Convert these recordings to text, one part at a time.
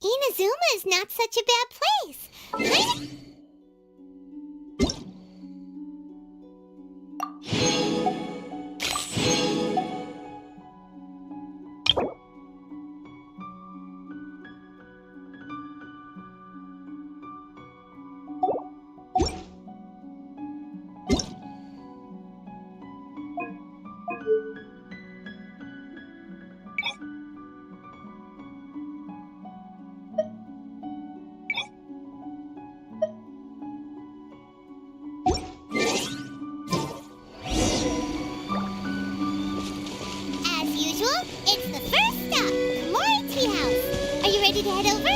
Inazuma is not such a bad place. As usual, it's the first stop, Komori Tea House. Are you ready to head over?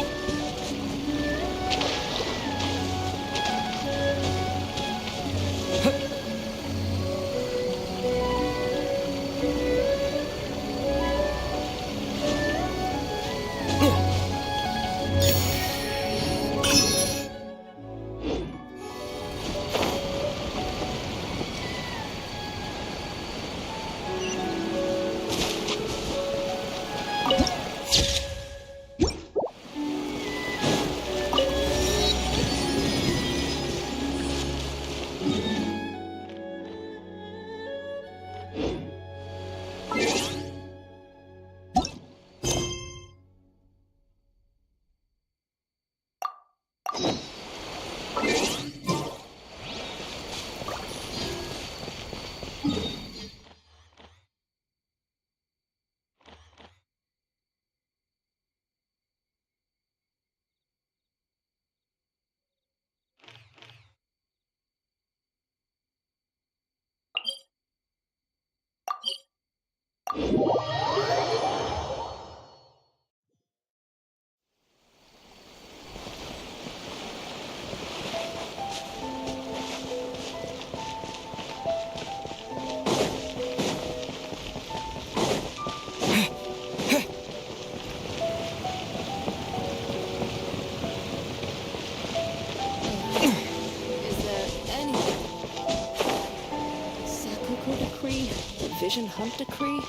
Vision Hunt Decree?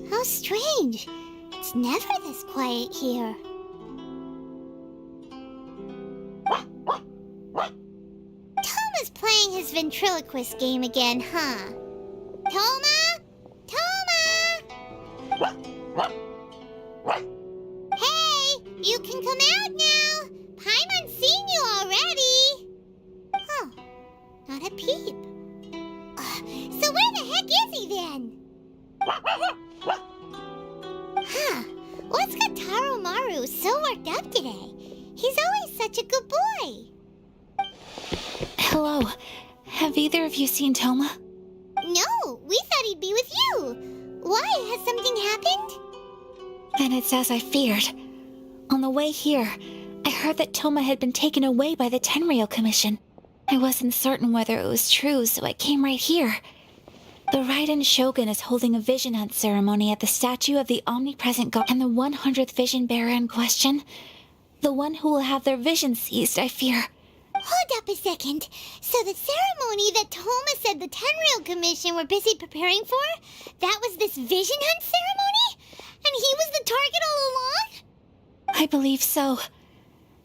How strange. It's never this quiet here. Toma's playing his ventriloquist game again, huh? Toma? Toma! Hey, you can come out now. Paimon's seen you already. Huh, not a peep. So where the heck is he then? Huh, what's got Taro Maru so worked up today? He's always such a good boy. Hello. Have either of you seen Toma? No, we thought he'd be with you. Why? Has something happened? Then it's as I feared. On the way here, I heard that Toma had been taken away by the Tenryou Commission. I wasn't certain whether it was true, so I came right here. The Raiden Shogun is holding a vision hunt ceremony at the statue of the omnipresent god, and the 100th vision bearer in question, the one who will have their vision seized, I fear. Hold up a second. So the ceremony that Toma said the Tenryou Commission were busy preparing for, that was this vision hunt ceremony? And he was the target all along? I believe so.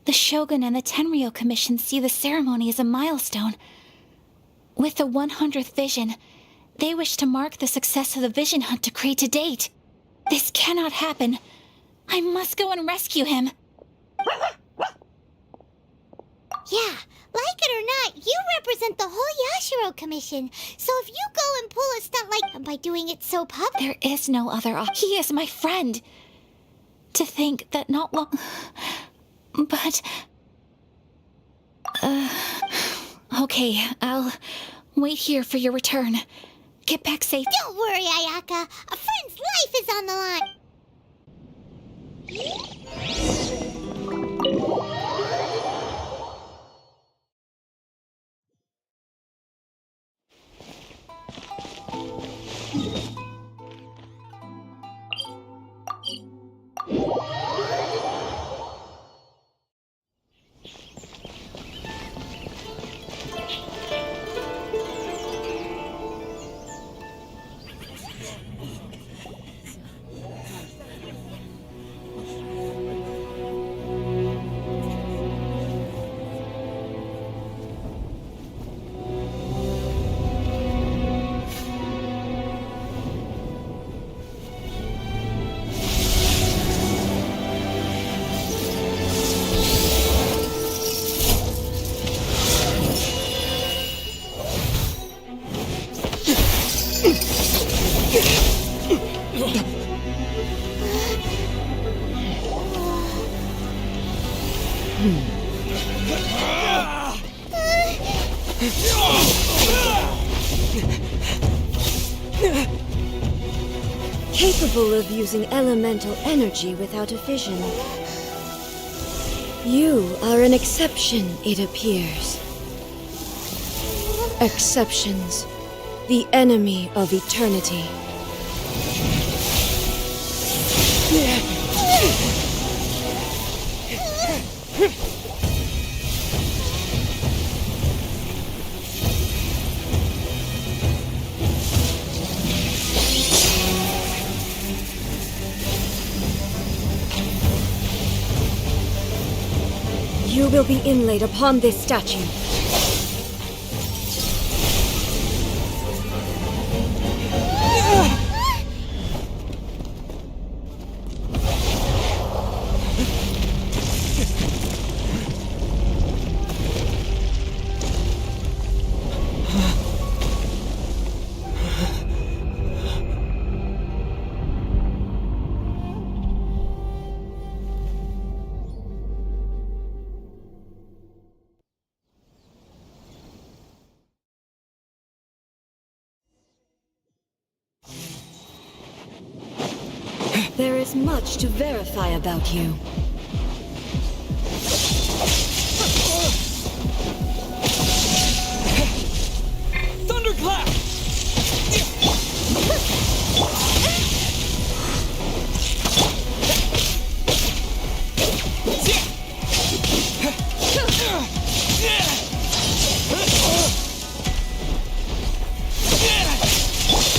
The Shogun and the Tenryou Commission see the ceremony as a milestone. With the 100th vision, they wish to mark the success of the vision hunt decree to date. This cannot happen. I must go and rescue him. Yeah, like it or not, you represent the whole Yashiro Commission. So if you go and pull a stunt like by doing it so public... There is no other option. He is my friend. To think that not long... But... Okay, I'll wait here for your return. Get back safe. Don't worry, Ayaka. A friend's life is on the line. Capable of using elemental energy without a vision. You are an exception, it appears. Exceptions, the enemy of eternity. You will be inlaid upon this statue. There is much to verify about you. Thunderclap!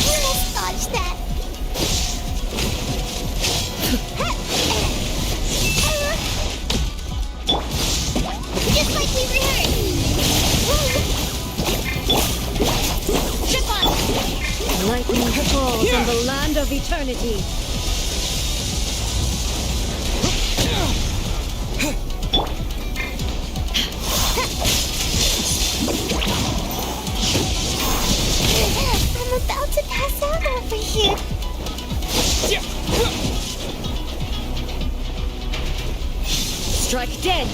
Almost dodged that. Just like we rehearsed. Trip on. Lightning falls on the land of eternity. Strike dead!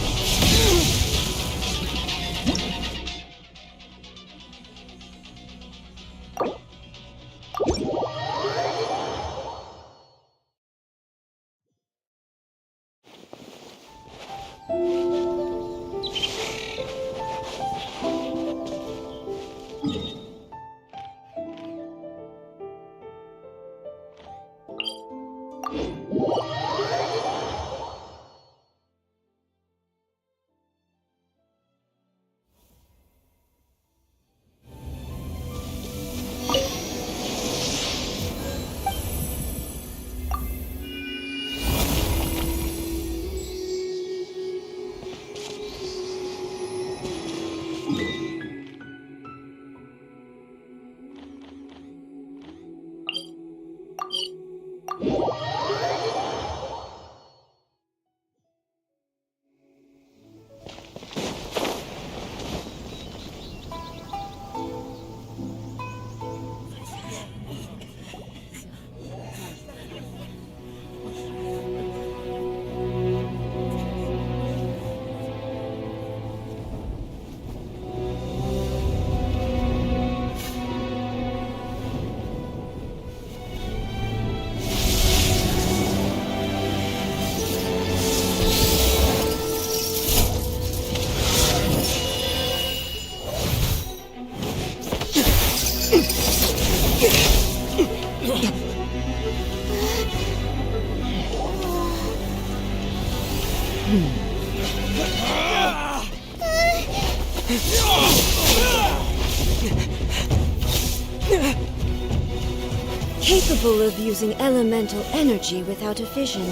Capable of using elemental energy without a fission.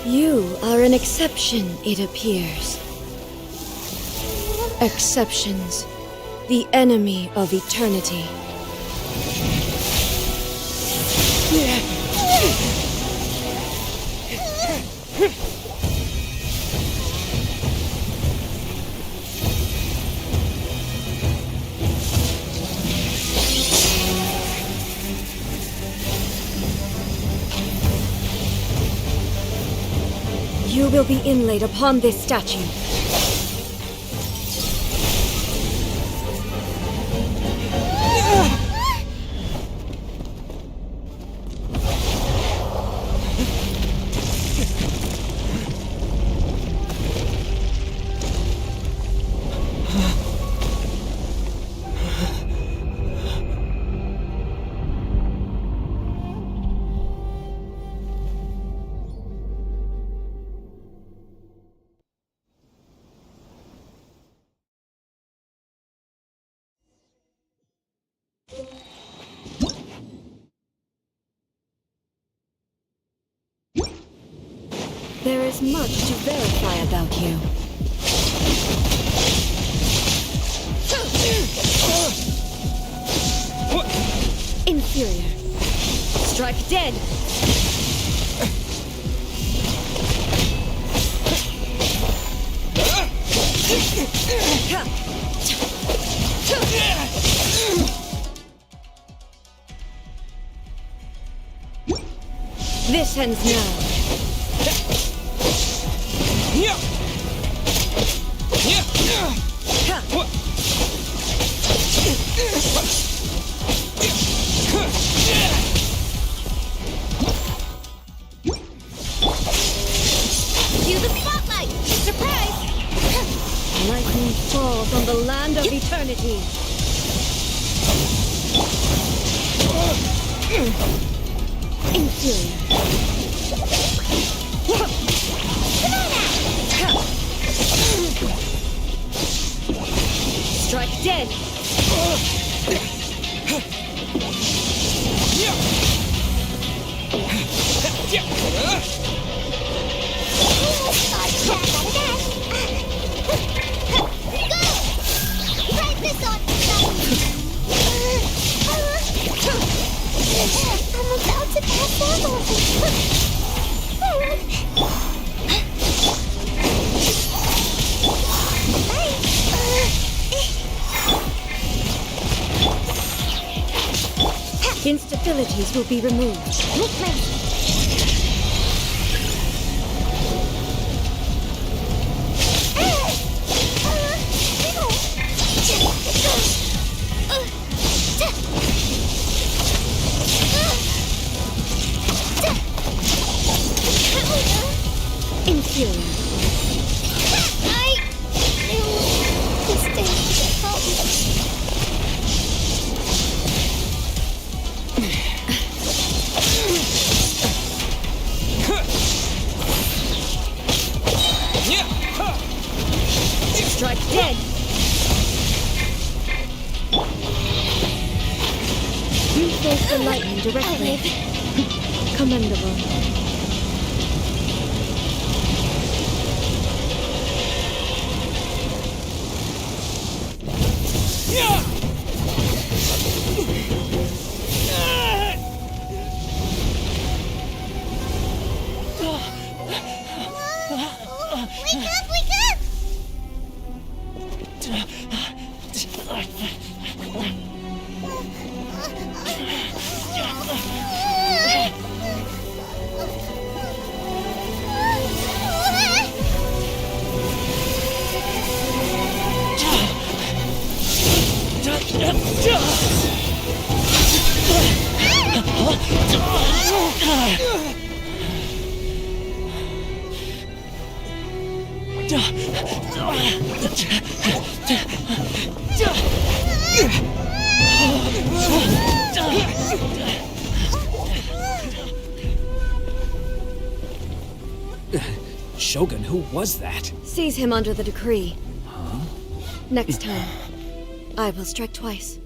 You are an exception, it appears. Exceptions, the enemy of eternity. You will be inlaid upon this statue. There is much to verify about you. Inferior. Strike dead. This ends now. Cue the spotlight! Surprise! Lightning falls on the land of eternity. Inferior. Strike dead. I'm about to pass out. Instabilities will be removed. healing. I knew this day would come. Strike dead! You face the lightning directly. Commendable. Wake up, wake up! Shogun, who was that? Seize him under the decree. Huh? Next time, I will strike twice.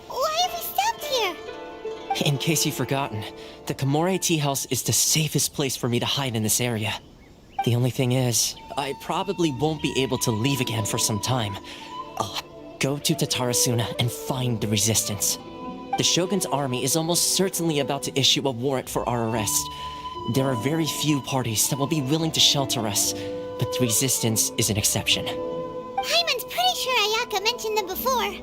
Why have we stopped here? In case you've forgotten, the Komore Tea House is the safest place for me to hide in this area. The only thing is, I probably won't be able to leave again for some time. I'll go to Tatarasuna and find the resistance. The Shogun's army is almost certainly about to issue a warrant for our arrest. There are very few parties that will be willing to shelter us, but the resistance is an exception. Hyman's pretty sure Ayaka mentioned them before.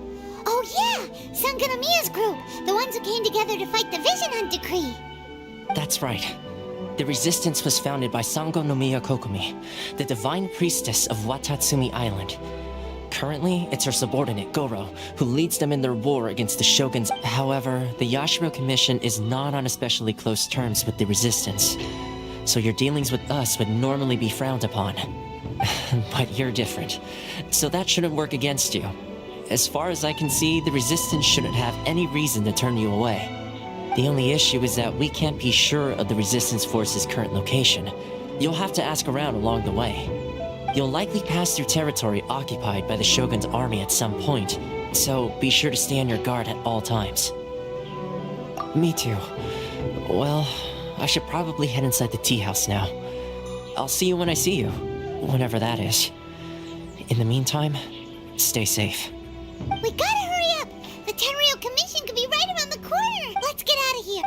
Oh yeah, Sangonomiya's group, the ones who came together to fight the Vision Hunt decree. That's right. The resistance was founded by Sangonomiya Kokomi, the divine priestess of Watatsumi Island. Currently, it's her subordinate, Goro, who leads them in their war against the Shoguns. However, the Yashiro Commission is not on especially close terms with the resistance. So your dealings with us would normally be frowned upon. But you're different. So that shouldn't work against you. As far as I can see, the resistance shouldn't have any reason to turn you away. The only issue is that we can't be sure of the resistance force's current location. You'll have to ask around along the way. You'll likely pass through territory occupied by the Shogun's army at some point, so be sure to stay on your guard at all times. Me too. Well, I should probably head inside the tea house now. I'll see you when I see you, whenever that is. In the meantime, stay safe. We gotta hurry up! The Tenryou Commission could be right around the corner! Let's get out of here!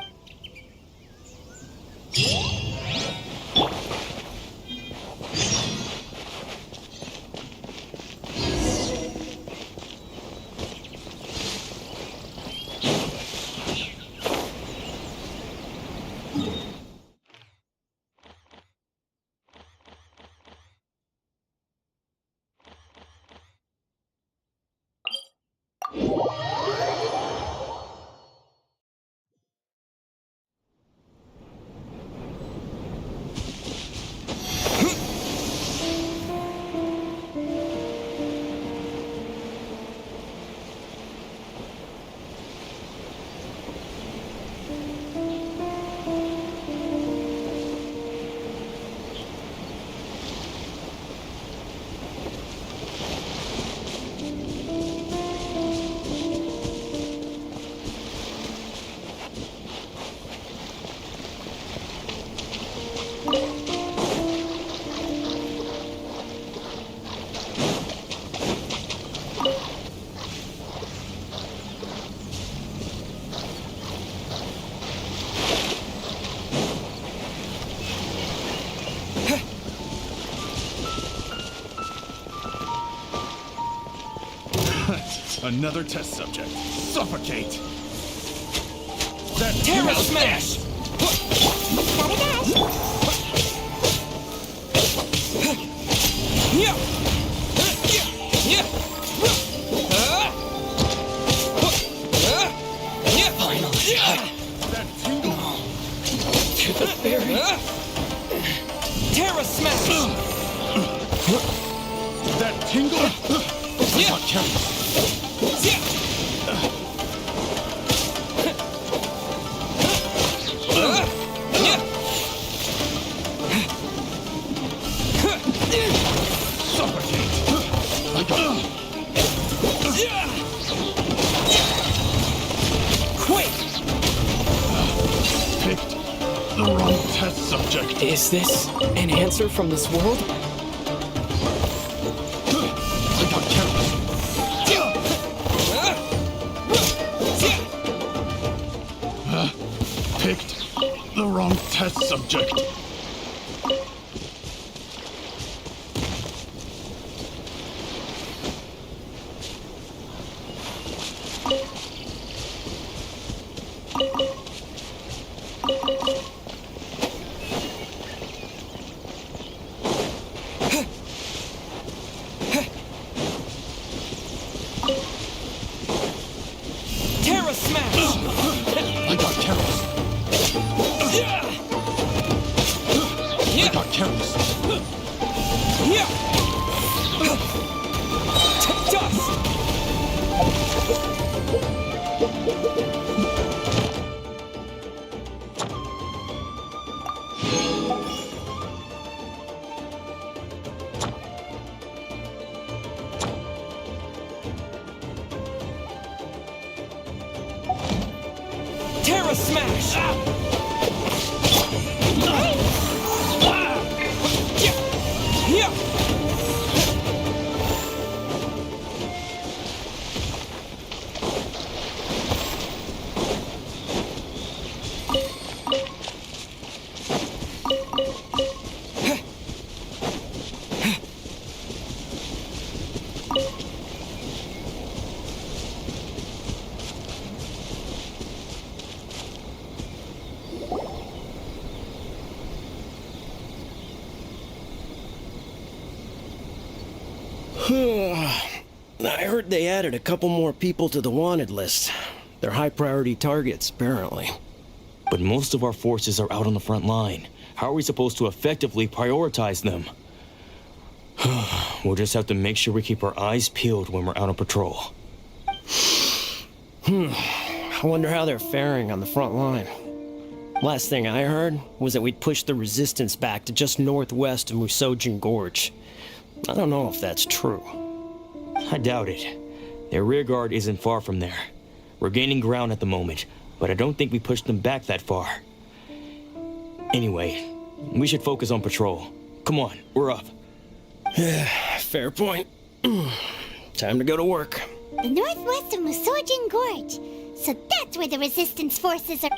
Another test subject. Suffocate! That Terra Smash! Gotta dash! Yeah! Yeah! tingle? I got careless. Suffocate. I got Quick! picked the wrong test subject. Is this an answer from this world? I got careless. Picked the wrong test subject. Terra Smash! I got careless. I got careless. Dust! Terra Smash! I heard they added a couple more people to the wanted list. They're high priority targets, apparently. But most of our forces are out on the front line. How are we supposed to effectively prioritize them? We'll just have to make sure we keep our eyes peeled when we're out on patrol. I wonder how they're faring on the front line. Last thing I heard was that we'd pushed the resistance back to just northwest of Musojin Gorge. I don't know if that's true. I doubt it. Their rear guard isn't far from there. We're gaining ground at the moment, but I don't think we pushed them back that far. Anyway, we should focus on patrol. Come on, we're up. Fair point. Time to go to work. The northwest of Musojin Gorge. So that's where the resistance forces are.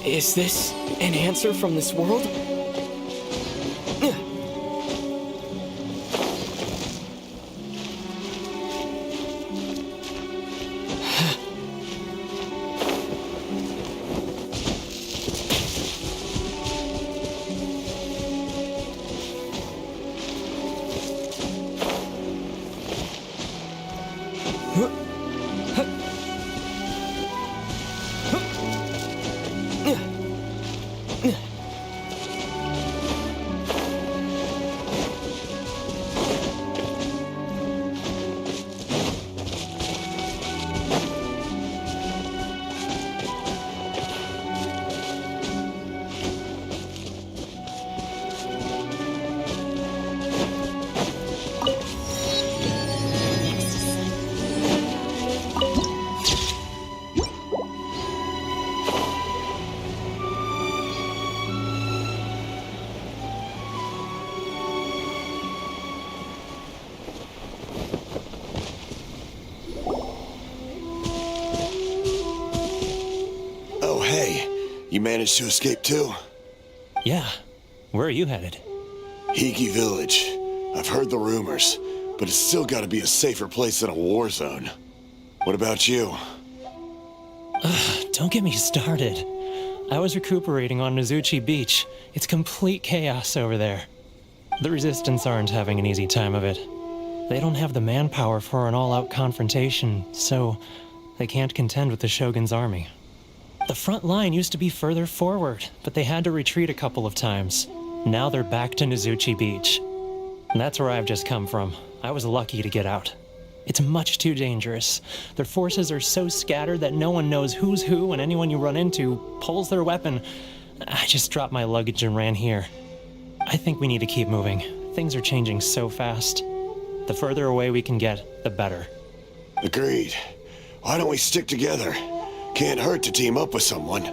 Is this an answer from this world? You managed to escape too? Yeah. Where are you headed? Hiki Village. I've heard the rumors, but it's still gotta be a safer place than a war zone. What about you? Don't get me started. I was recuperating on Nozuchi Beach. It's complete chaos over there. The Resistance aren't having an easy time of it. They don't have the manpower for an all-out confrontation, so they can't contend with the Shogun's army. The front line used to be further forward, but they had to retreat a couple of times. Now they're back to Nozuchi Beach. And that's where I've just come from. I was lucky to get out. It's much too dangerous. Their forces are so scattered that no one knows who's who, and anyone you run into pulls their weapon. I just dropped my luggage and ran here. I think we need to keep moving. Things are changing so fast. The further away we can get, the better. Agreed. Why don't we stick together? Can't hurt to team up with someone.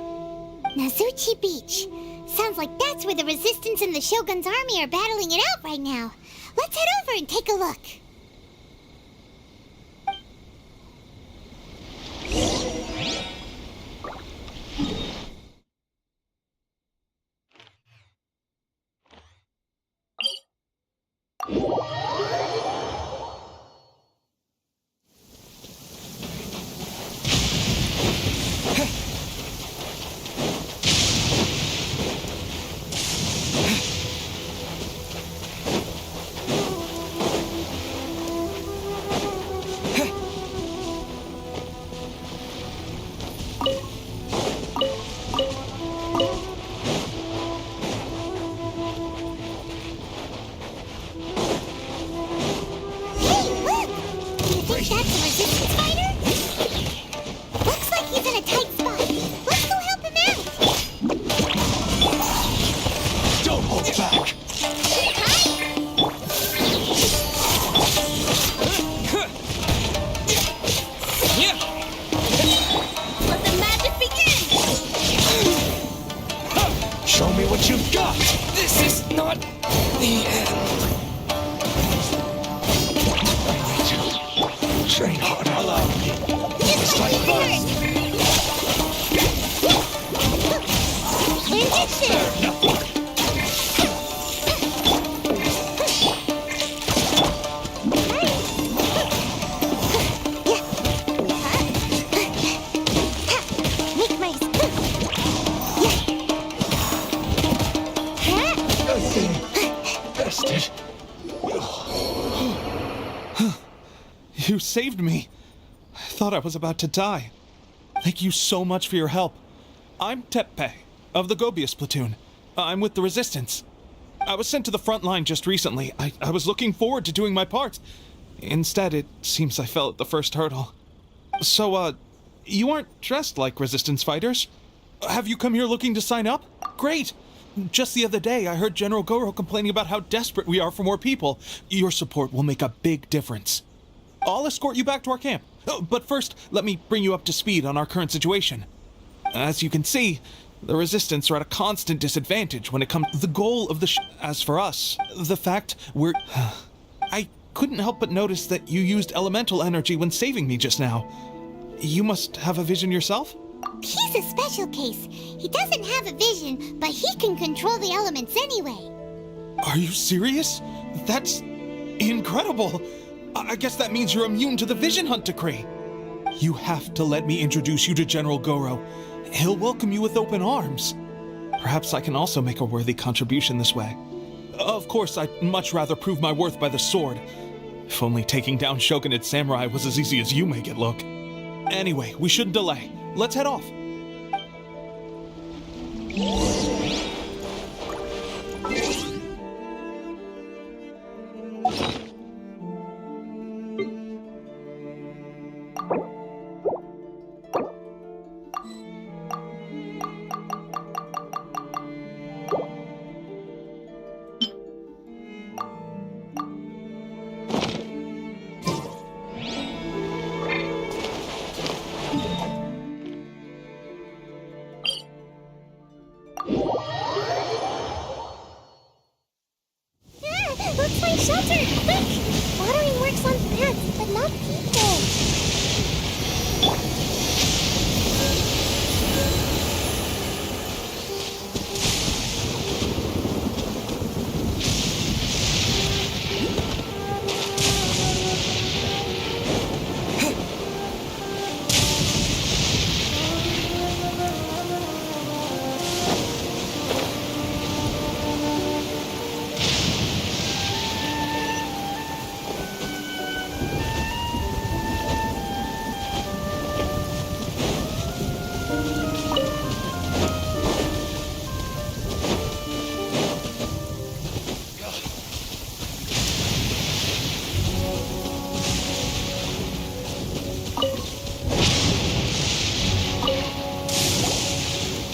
Nozuchi Beach. Sounds like that's where the Resistance and the Shogun's army are battling it out right now. Let's head over and take a look. You saved me. I thought I was about to die. Thank you so much for your help. I'm Teppei, of the Gobius platoon. I'm with the Resistance. I was sent to the front line just recently. I was looking forward to doing my part. Instead, it seems I fell at the first hurdle. So, you aren't dressed like Resistance fighters? Have you come here looking to sign up? Great! Just the other day, I heard General Goro complaining about how desperate we are for more people. Your support will make a big difference. I'll escort you back to our camp. But first, let me bring you up to speed on our current situation. As you can see, the Resistance are at a constant disadvantage when it comes to the goal of the As for us, the fact we're... I couldn't help but notice that you used elemental energy when saving me just now. You must have a vision yourself? He's a special case. He doesn't have a vision, but he can control the elements anyway. Are you serious? That's incredible. I guess that means you're immune to the Vision Hunt decree. You have to let me introduce you to General Goro. He'll welcome you with open arms. Perhaps I can also make a worthy contribution this way. Of course, I'd much rather prove my worth by the sword. If only taking down Shogunate samurai was as easy as you make it look. Anyway, we shouldn't delay. Let's head off.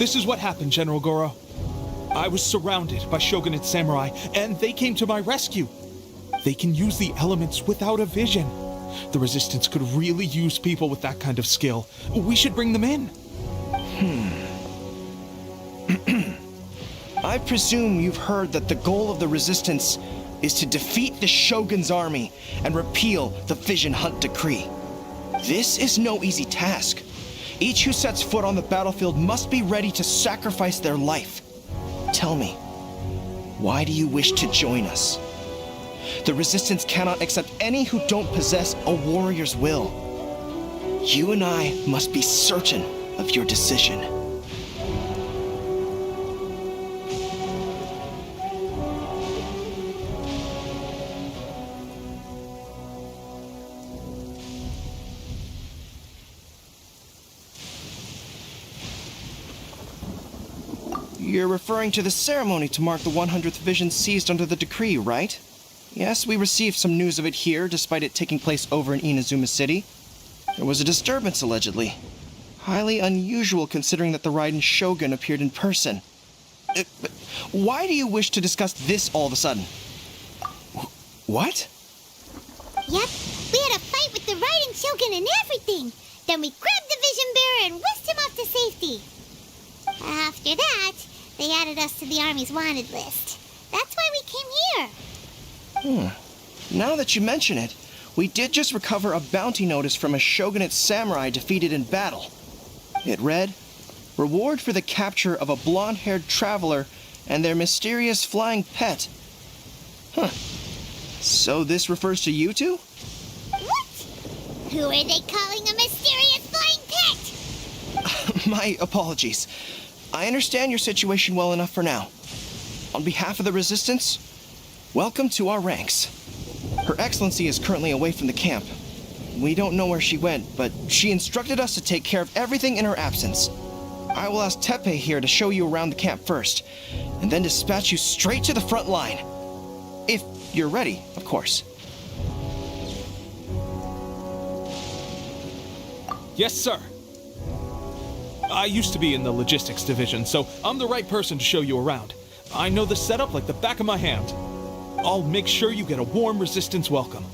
This is what happened, General Goro. I was surrounded by shogunate samurai, and they came to my rescue. They can use the elements without a vision. The Resistance could really use people with that kind of skill. We should bring them in. I presume you've heard that the goal of the Resistance is to defeat the Shogun's army and repeal the Vision Hunt Decree. This is no easy task. Each who sets foot on the battlefield must be ready to sacrifice their life. Tell me, why do you wish to join us? The Resistance cannot accept any who don't possess a warrior's will. You and I must be certain of your decision. You're referring to the ceremony to mark the 100th vision seized under the decree, right? Yes, we received some news of it here, despite it taking place over in Inazuma City. There was a disturbance, allegedly. Highly unusual considering that the Raiden Shogun appeared in person. But why do you wish to discuss this all of a sudden? What? Yep, we had a fight with the Raiden Shogun and everything. Then we grabbed the Vision Bearer and whisked him off to safety. After that, they added us to the Army's wanted list. That's why we came here. Now that you mention it, we did just recover a bounty notice from a shogunate samurai defeated in battle. It read, "Reward for the capture of a blonde-haired traveler and their mysterious flying pet." So this refers to you two? What? Who are they calling a mysterious flying pet? My apologies. I understand your situation well enough for now. On behalf of the Resistance, welcome to our ranks. Her Excellency is currently away from the camp. We don't know where she went, but she instructed us to take care of everything in her absence. I will ask Teppei here to show you around the camp first, and then dispatch you straight to the front line. If you're ready, of course. Yes, sir. I used to be in the logistics division, so I'm the right person to show you around. I know the setup like the back of my hand. I'll make sure you get a warm Resistance welcome.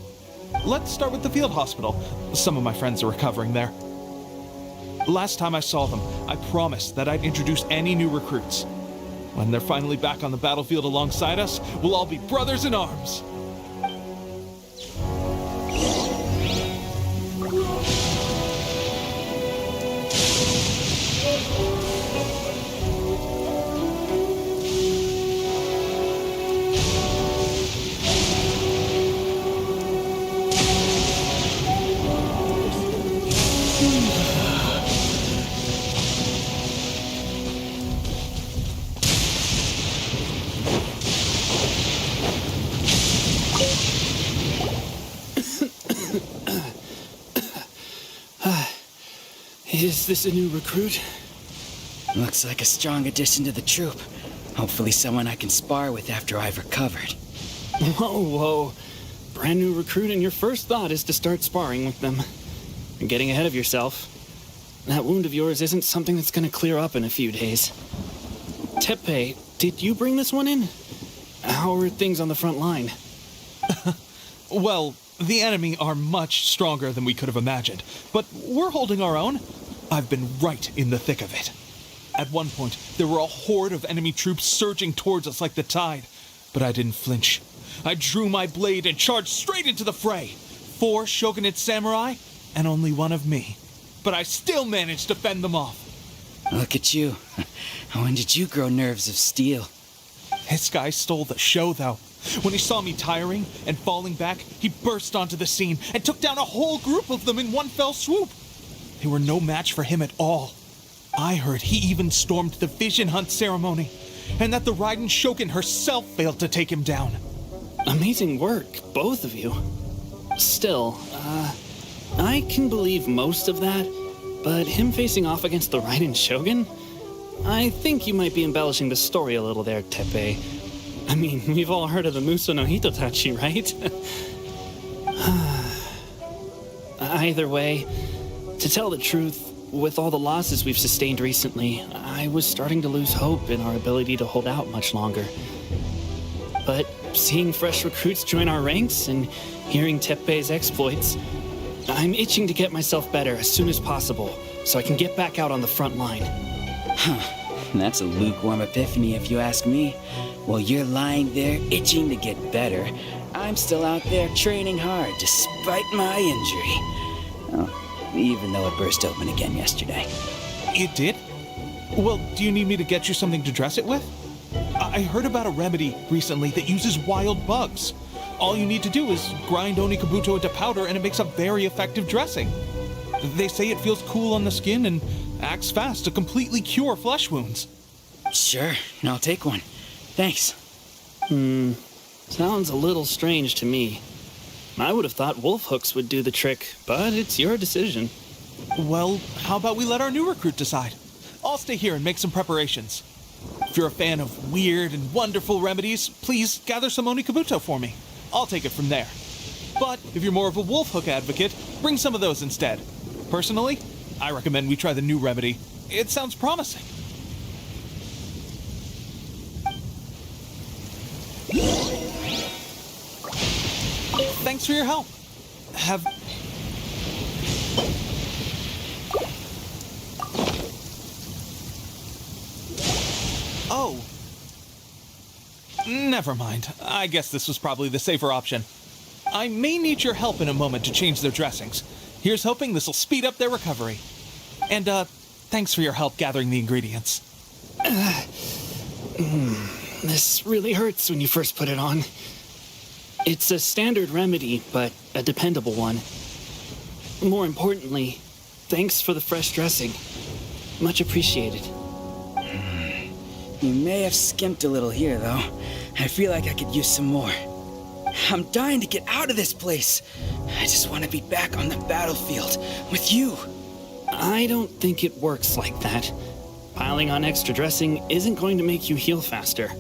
Let's start with the field hospital. Some of my friends are recovering there. Last time I saw them, I promised that I'd introduce any new recruits. When they're finally back on the battlefield alongside us, we'll all be brothers in arms. Is this a new recruit? Looks like a strong addition to the troop. Hopefully someone I can spar with after I've recovered. Whoa. Brand new recruit and your first thought is to start sparring with them. You're getting ahead of yourself. That wound of yours isn't something that's gonna clear up in a few days. Teppei, did you bring this one in? How are things on the front line? Well, the enemy are much stronger than we could have imagined, but we're holding our own. I've been right in the thick of it. At one point, there were a horde of enemy troops surging towards us like the tide, but I didn't flinch. I drew my blade and charged straight into the fray. 4 shogunate samurai, and only one of me. But I still managed to fend them off. Look at you. When did you grow nerves of steel? This guy stole the show, though. When he saw me tiring and falling back, he burst onto the scene and took down a whole group of them in one fell swoop. They were no match for him at all. I heard he even stormed the Vision Hunt ceremony, and that the Raiden Shogun herself failed to take him down. Amazing work, both of you. Still, I can believe most of that, but him facing off against the Raiden Shogun? I think you might be embellishing the story a little there, Teppei. I mean, we've all heard of the Muso no Hitotachi, right? Either way, to tell the truth, with all the losses we've sustained recently, I was starting to lose hope in our ability to hold out much longer. But seeing fresh recruits join our ranks and hearing Teppei's exploits, I'm itching to get myself better as soon as possible so I can get back out on the front line. That's a lukewarm epiphany if you ask me. While you're lying there itching to get better, I'm still out there training hard despite my injury. Oh, even though it burst open again yesterday. It did? Well, do you need me to get you something to dress it with? I heard about a remedy recently that uses wild bugs. All you need to do is grind Onikabuto into powder and it makes a very effective dressing. They say it feels cool on the skin and acts fast to completely cure flesh wounds. Sure, I'll take one. Thanks. Sounds a little strange to me. I would have thought wolf hooks would do the trick, but it's your decision. Well, how about we let our new recruit decide? I'll stay here and make some preparations. If you're a fan of weird and wonderful remedies, please gather some Onikabuto for me. I'll take it from there. But if you're more of a wolf hook advocate, bring some of those instead. Personally, I recommend we try the new remedy. It sounds promising. Thanks for your help. Oh. Never mind. I guess this was probably the safer option. I may need your help in a moment to change their dressings. Here's hoping this'll speed up their recovery. And, thanks for your help gathering the ingredients. This really hurts when you first put it on. It's a standard remedy, but a dependable one. More importantly, thanks for the fresh dressing. Much appreciated. You may have skimped a little here, though. I feel like I could use some more. I'm dying to get out of this place. I just want to be back on the battlefield with you. I don't think it works like that. Piling on extra dressing isn't going to make you heal faster.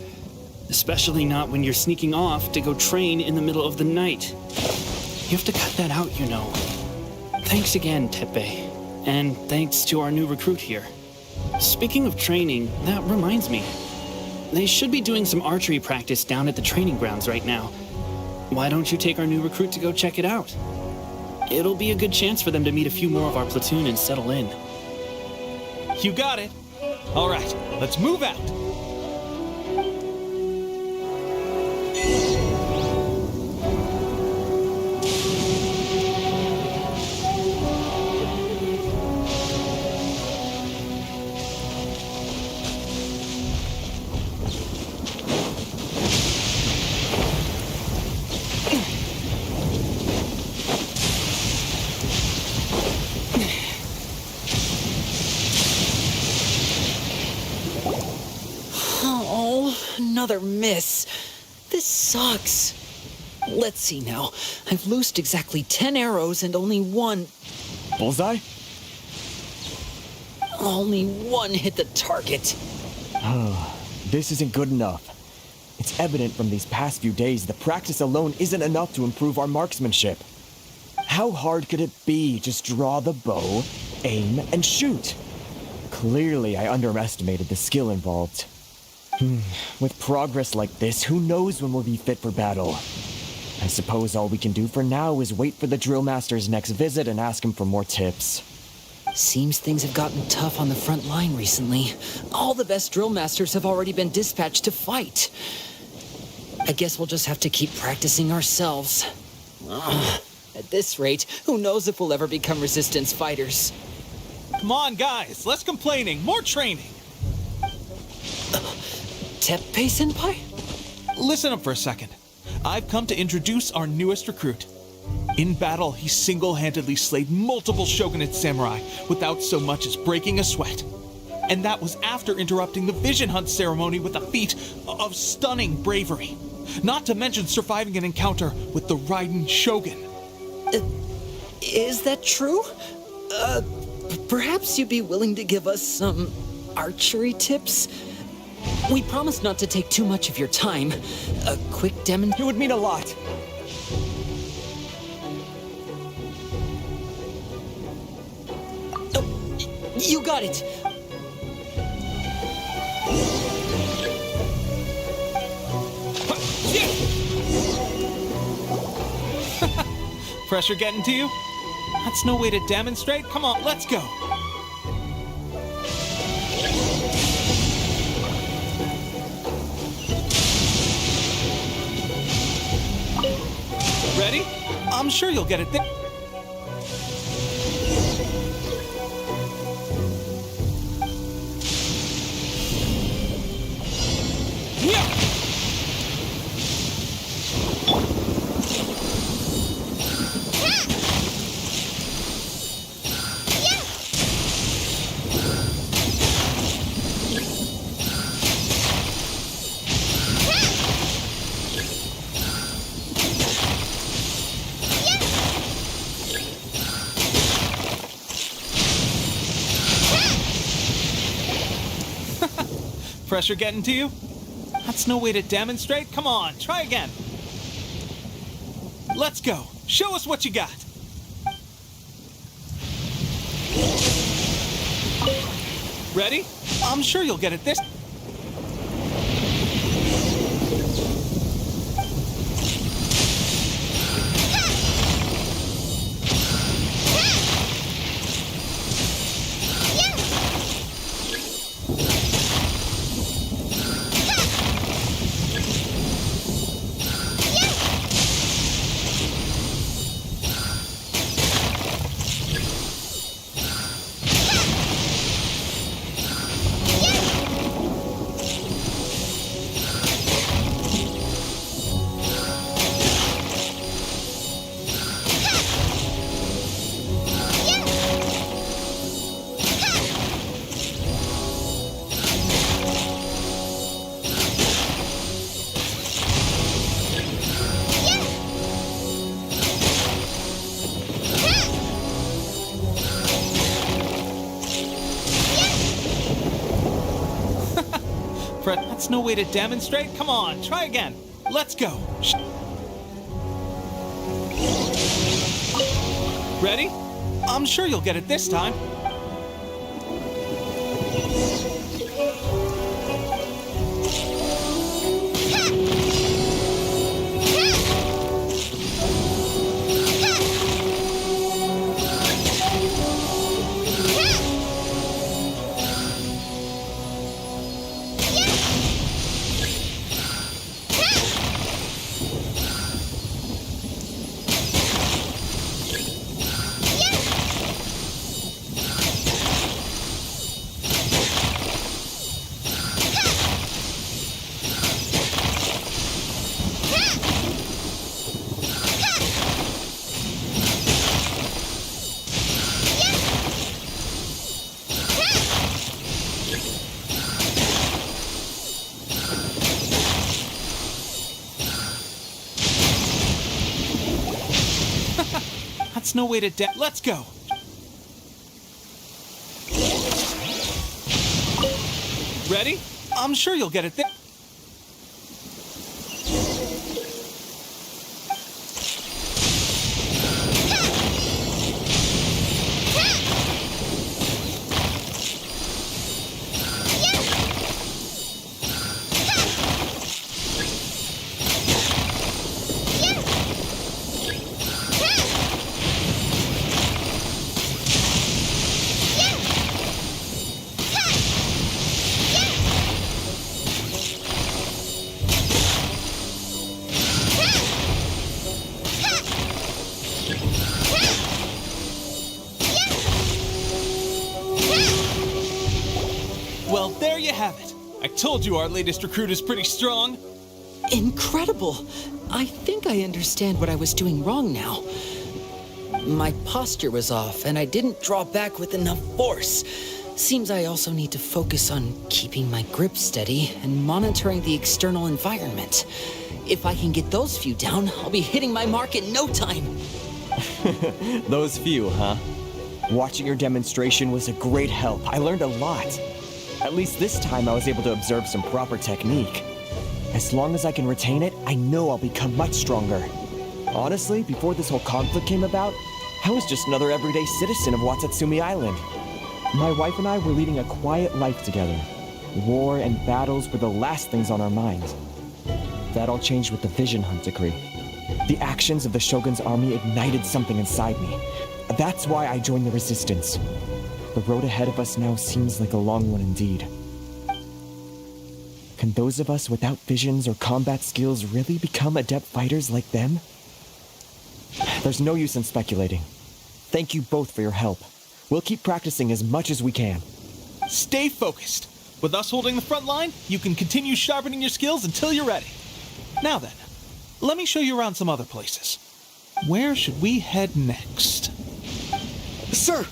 Especially not when you're sneaking off to go train in the middle of the night. You have to cut that out, you know. Thanks again, Teppei. And thanks to our new recruit here. Speaking of training, that reminds me. They should be doing some archery practice down at the training grounds right now. Why don't you take our new recruit to go check it out? It'll be a good chance for them to meet a few more of our platoon and settle in. You got it. All right, let's move out. Another miss. This sucks. Let's see now. I've loosed exactly 10 arrows and only one... Bullseye? Only one hit the target. This isn't good enough. It's evident from these past few days that practice alone isn't enough to improve our marksmanship. How hard could it be? Just draw the bow, aim, and shoot. Clearly, I underestimated the skill involved. With progress like this, who knows when we'll be fit for battle? I suppose all we can do for now is wait for the drill master's next visit and ask him for more tips. Seems things have gotten tough on the front line recently. All the best drill masters have already been dispatched to fight. I guess we'll just have to keep practicing ourselves. At this rate, who knows if we'll ever become resistance fighters. Come on, guys, less complaining, more training. Teppei-senpai? Listen up for a second. I've come to introduce our newest recruit. In battle, he single-handedly slayed multiple shogunate samurai without so much as breaking a sweat. And that was after interrupting the vision hunt ceremony with a feat of stunning bravery. Not to mention surviving an encounter with the Raiden Shogun. Is that true? Perhaps you'd be willing to give us some archery tips? We promise not to take too much of your time. A quick demonstration... It would mean a lot. You got it! Pressure getting to you? That's no way to demonstrate. Come on, let's go. Ready? I'm sure you'll get it there. Pressure getting to you? That's no way to demonstrate. Come on, try again. Let's go. Show us what you got. Ready? I'm sure you'll get it this. That's no way to demonstrate. Come on, try again. Let's go. Ready? I'm sure you'll get it this time. That's no way to let's go. Ready? I'm sure you'll get it there. Well, there you have it. I told you our latest recruit is pretty strong. Incredible! I think I understand what I was doing wrong now. My posture was off, and I didn't draw back with enough force. Seems I also need to focus on keeping my grip steady and monitoring the external environment. If I can get those few down, I'll be hitting my mark in no time. Those few, huh? Watching your demonstration was a great help. I learned a lot. At least this time I was able to observe some proper technique. As long as I can retain it, I know I'll become much stronger. Honestly, before this whole conflict came about, I was just another everyday citizen of Watatsumi Island. My wife and I were leading a quiet life together. War and battles were the last things on our minds. That all changed with the Vision Hunt decree. The actions of the Shogun's army ignited something inside me. That's why I joined the Resistance. The road ahead of us now seems like a long one indeed. Can those of us without visions or combat skills really become adept fighters like them? There's no use in speculating. Thank you both for your help. We'll keep practicing as much as we can. Stay focused. With us holding the front line, you can continue sharpening your skills until you're ready. Now then, let me show you around some other places. Where should we head next? Sir,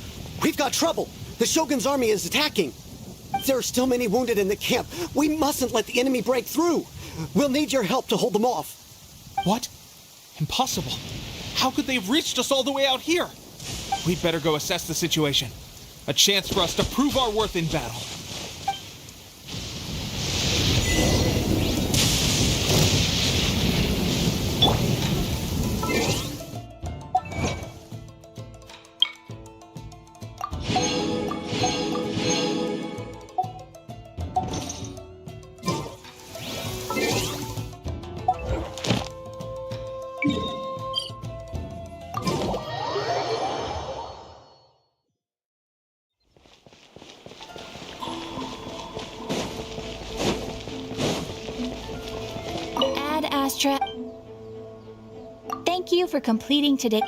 we've got trouble. The Shogun's army is attacking. There are still many wounded in the camp. We mustn't let the enemy break through. We'll need your help to hold them off. What? Impossible. How could they have reached us all the way out here? We'd better go assess the situation. A chance for us to prove our worth in battle. Ad Astra. Thank you for completing today.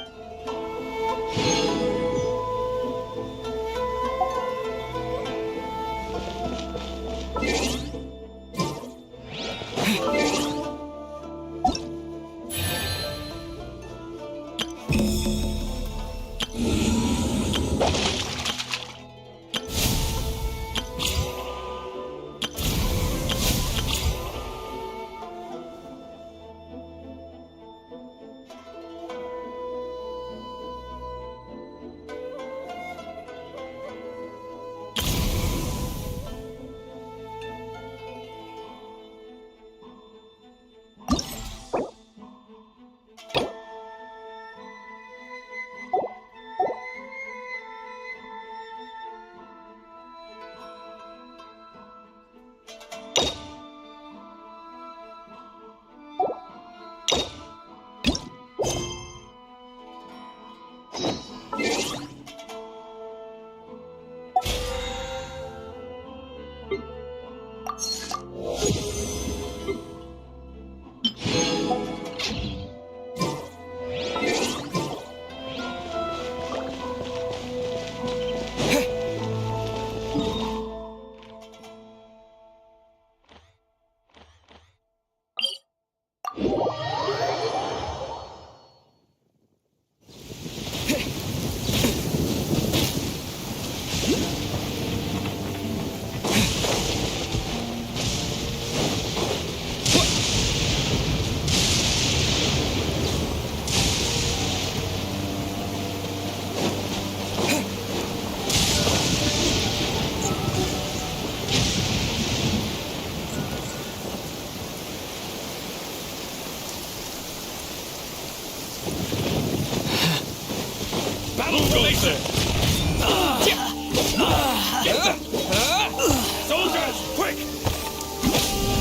Soldiers, quick!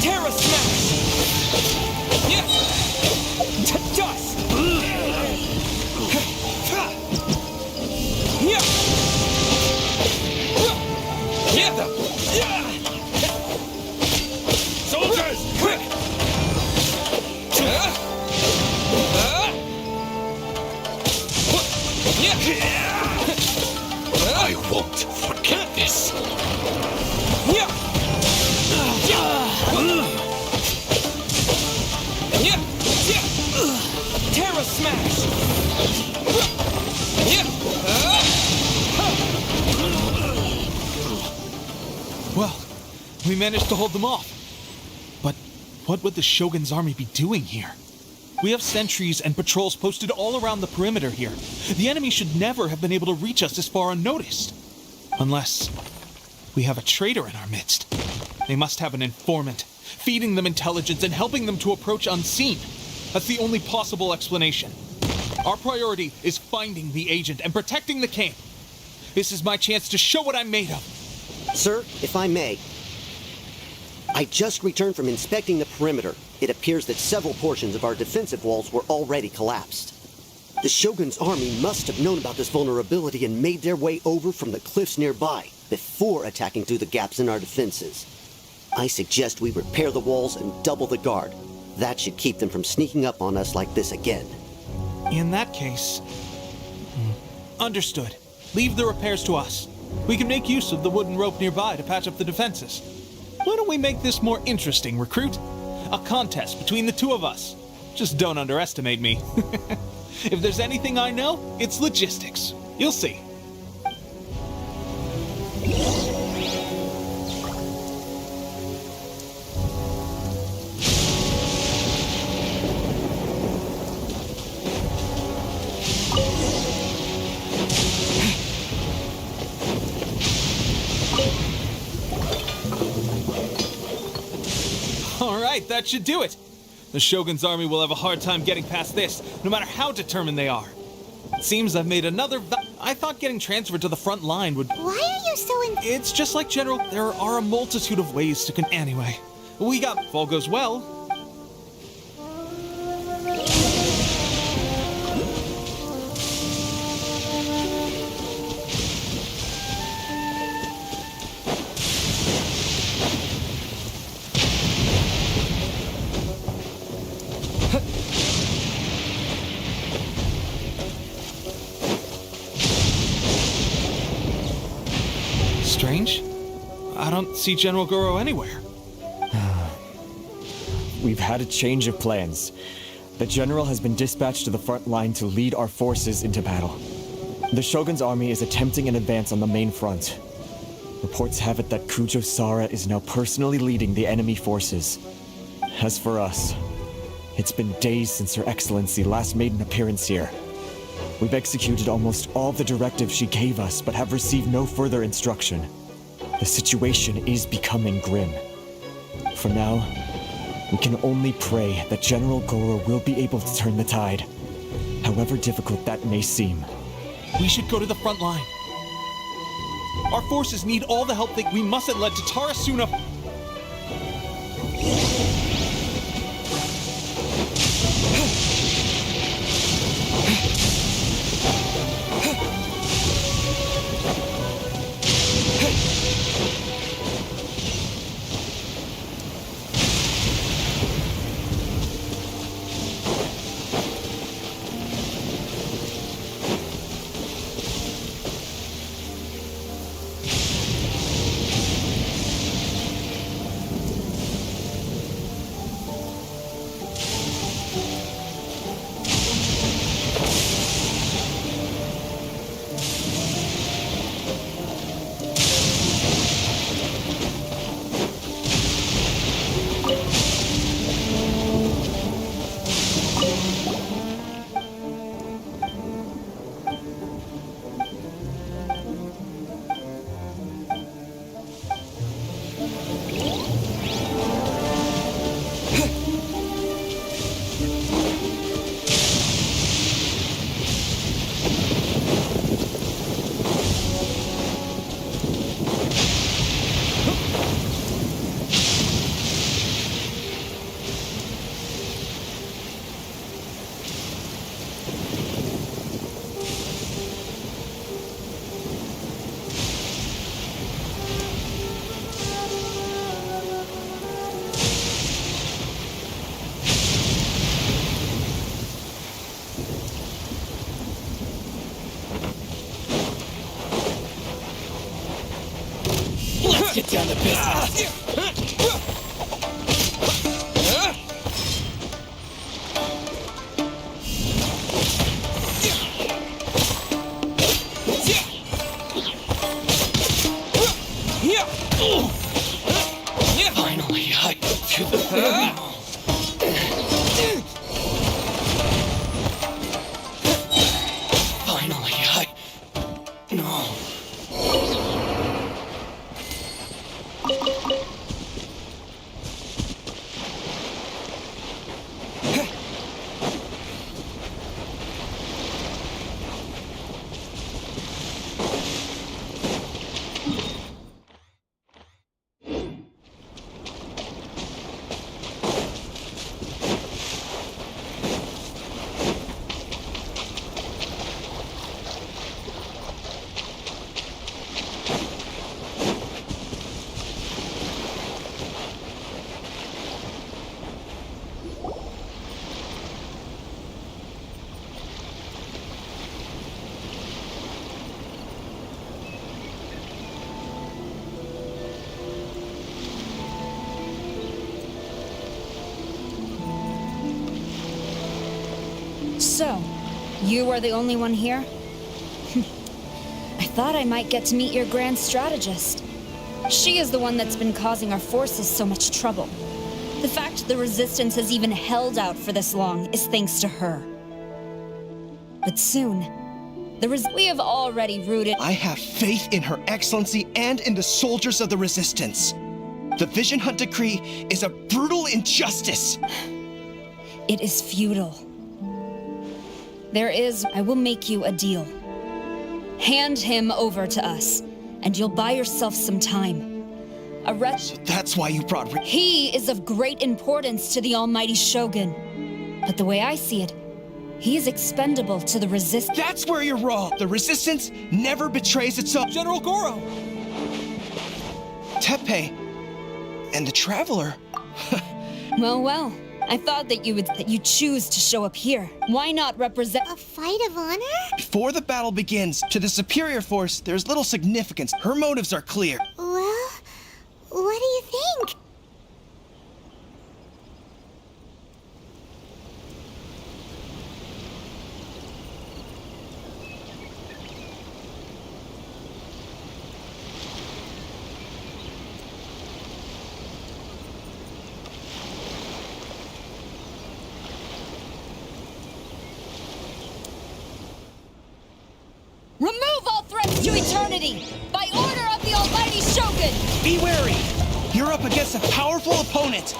Terra Smash! Yeah! Dust! Yeah! Yeah! Soldiers, quick! I won't forget this. Yeah! Terra Smash! Well, we managed to hold them off. But what would the Shogun's army be doing here? We have sentries and patrols posted all around the perimeter here. The enemy should never have been able to reach us this far unnoticed. Unless we have a traitor in our midst. They must have an informant, feeding them intelligence and helping them to approach unseen. That's the only possible explanation. Our priority is finding the agent and protecting the camp. This is my chance to show what I'm made of. Sir, if I may, I just returned from inspecting the perimeter. It appears that several portions of our defensive walls were already collapsed. The Shogun's army must have known about this vulnerability and made their way over from the cliffs nearby before attacking through the gaps in our defenses. I suggest we repair the walls and double the guard. That should keep them from sneaking up on us like this again. In that case... Understood. Leave the repairs to us. We can make use of the wooden rope nearby to patch up the defenses. Why don't we make this more interesting, recruit? A contest between the two of us. Just don't underestimate me. If there's anything I know, it's logistics. You'll see. All right, that should do it. The Shogun's army will have a hard time getting past this, no matter how determined they are. It seems I've made another I thought getting transferred to the front line would... Why are you so It's just like General, there are a multitude of ways to Anyway, we got... If all goes well... Strange. I don't see General Goro anywhere. We've had a change of plans. The general has been dispatched to the front line to lead our forces into battle. The Shogun's army is attempting an advance on the main front. Reports have it that Kujo Sara is now personally leading the enemy forces. As for us, it's been days since Her Excellency last made an appearance here. We've executed almost all the directives she gave us, but have received no further instruction. The situation is becoming grim. For now, we can only pray that General Goro will be able to turn the tide, however difficult that may seem. We should go to the front line. Our forces need all the help we mustn't let Tatarasuna... Get down to business. Finally, I go to the Finally, No. So, you are the only one here? I thought I might get to meet your grand strategist. She is the one that's been causing our forces so much trouble. The fact the Resistance has even held out for this long is thanks to her. But soon, we have already rooted— I have faith in Her Excellency and in the soldiers of the Resistance. The Vision Hunt Decree is a brutal injustice. It is futile. I will make you a deal. Hand him over to us, and you'll buy yourself some time. So that's why you brought— He is of great importance to the almighty Shogun. But the way I see it, he is expendable to the Resistance. That's where you're wrong. The Resistance never betrays itself. General Goro! Teppei and the Traveler. Well. I thought that you choose to show up here. Why not represent— A fight of honor? Before the battle begins, to the superior force, there's little significance. Her motives are clear. Well, what do you think? Remove all threats to eternity! By order of the almighty Shogun! Be wary! You're up against a powerful opponent!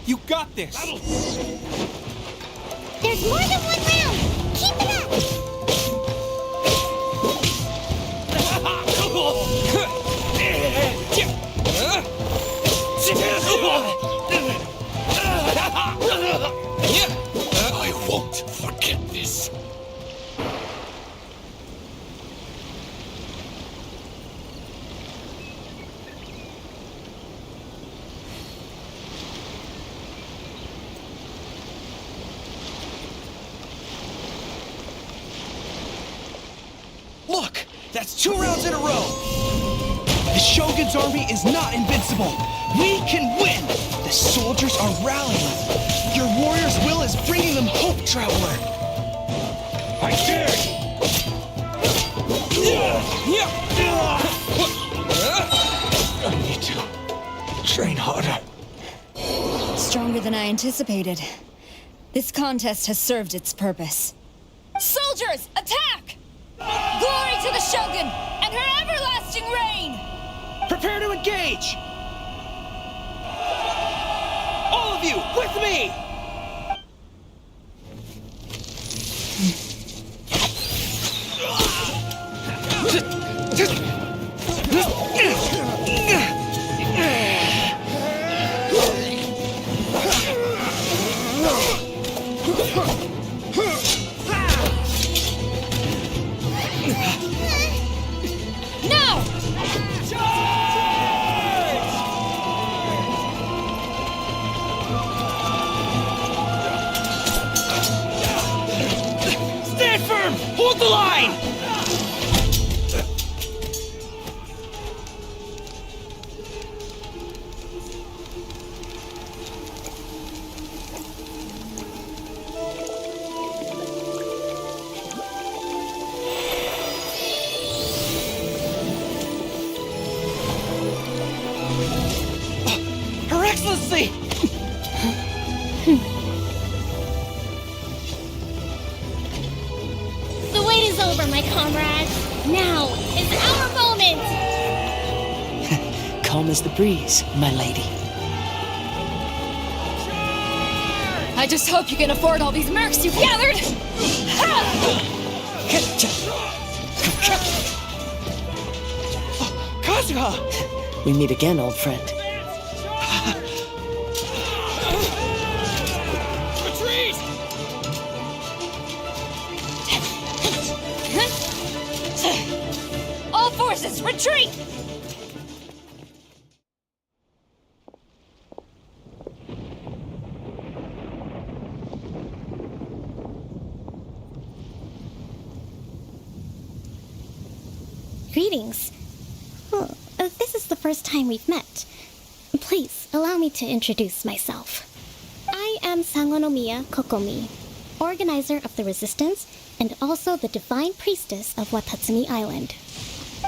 You got this! There's more than one round! Keep it up! I won't forget this. Look! That's 2 rounds in a row! The Shogun's army is not invincible! We can win! The soldiers are rallying! Your warrior's will is bringing them hope, Traveler! I dare I need to train harder. Stronger than I anticipated. This contest has served its purpose. Soldiers, attack! Glory to the Shogun and her everlasting reign! Prepare to engage! All of you, with me! No! Stand firm! Hold the line! Her Excellency! The wait is over, my comrades. Now is our moment! Calm as the breeze, my lady. I just hope you can afford all these mercs you've gathered! Kazuha! We meet again, old friend. Retreat! All forces, retreat! Greetings. Well, this is the first time we've met. Please, allow me to introduce myself. I am Sangonomiya Kokomi, organizer of the Resistance and also the Divine Priestess of Watatsumi Island.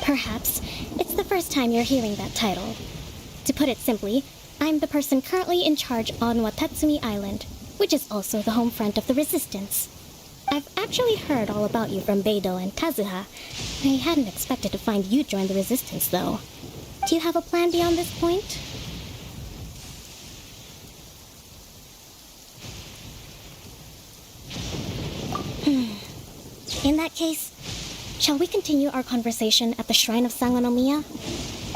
Perhaps it's the first time you're hearing that title. To put it simply, I'm the person currently in charge on Watatsumi Island, which is also the home front of the Resistance. I've actually heard all about you from Beidou and Kazuha. I hadn't expected to find you join the Resistance, though. Do you have a plan beyond this point? In that case, shall we continue our conversation at the Shrine of Sangonomiya?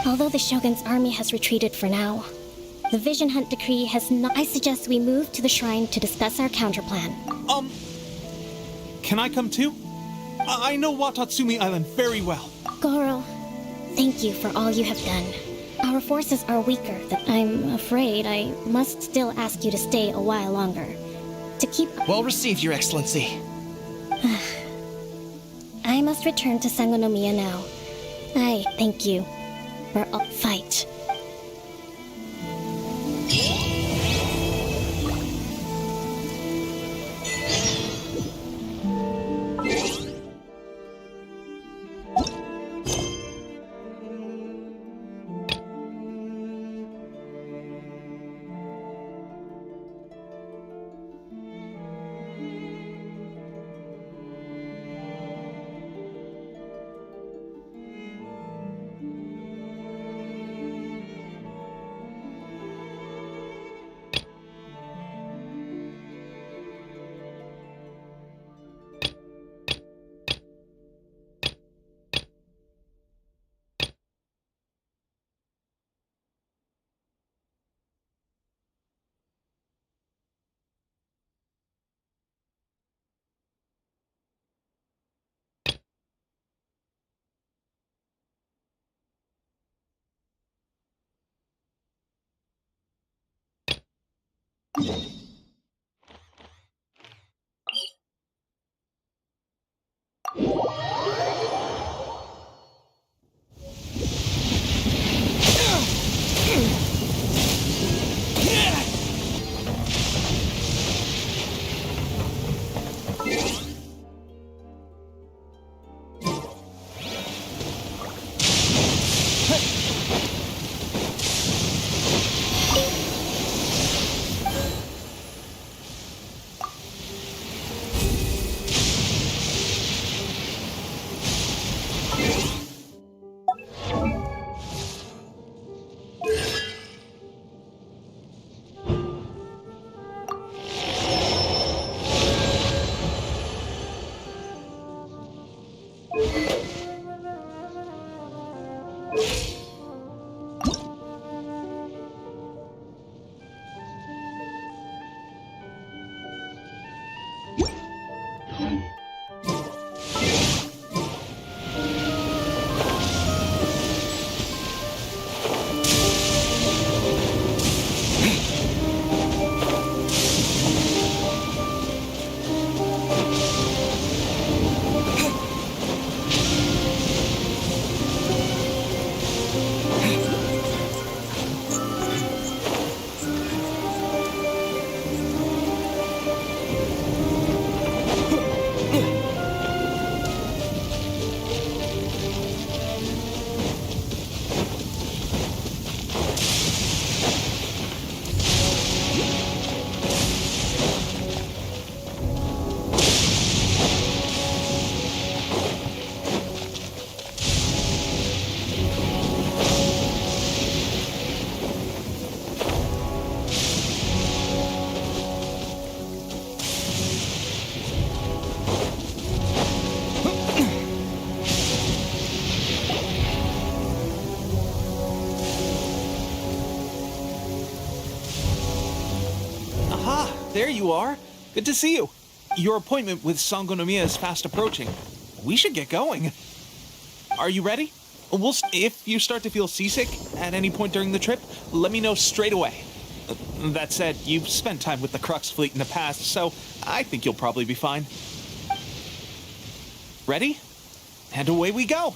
Although the Shogun's army has retreated for now, the Vision Hunt decree has not... I suggest we move to the shrine to discuss our counterplan. Can I come too? I know Watatsumi Island very well. Goro, thank you for all you have done. Our forces are weaker, that I'm afraid I must still ask you to stay a while longer. To keep... Well received, Your Excellency. I must return to Sangonomiya now. I thank you for all fight. There you are. Good to see you. Your appointment with Sangonomiya is fast approaching. We should get going. Are you ready? If you start to feel seasick at any point during the trip, let me know straight away. That said, you've spent time with the Crux fleet in the past, so I think you'll probably be fine. Ready? And away we go!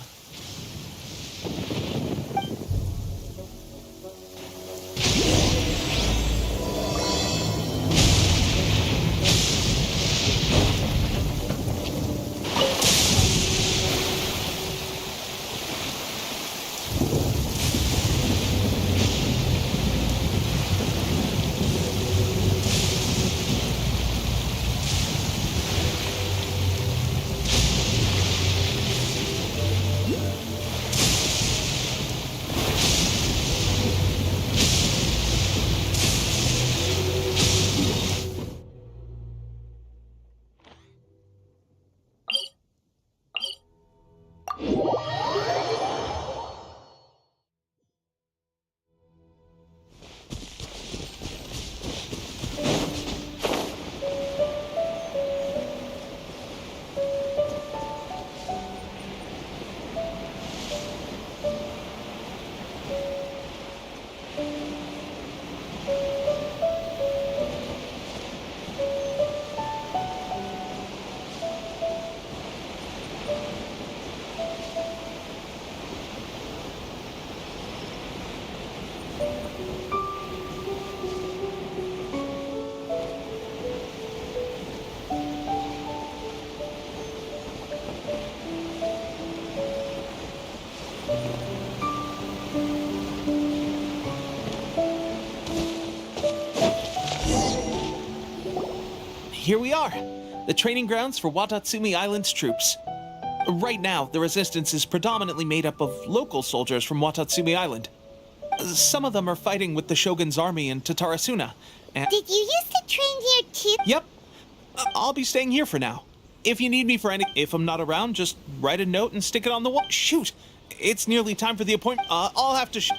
Here we are, the training grounds for Watatsumi Island's troops. Right now, the resistance is predominantly made up of local soldiers from Watatsumi Island. Some of them are fighting with the Shogun's army in Tatarasuna. And Did you used to train here too? Yep. I'll be staying here for now. If you need me for if I'm not around, just write a note and stick it on the wall. Shoot! It's nearly time for the appointment. I'll have to So,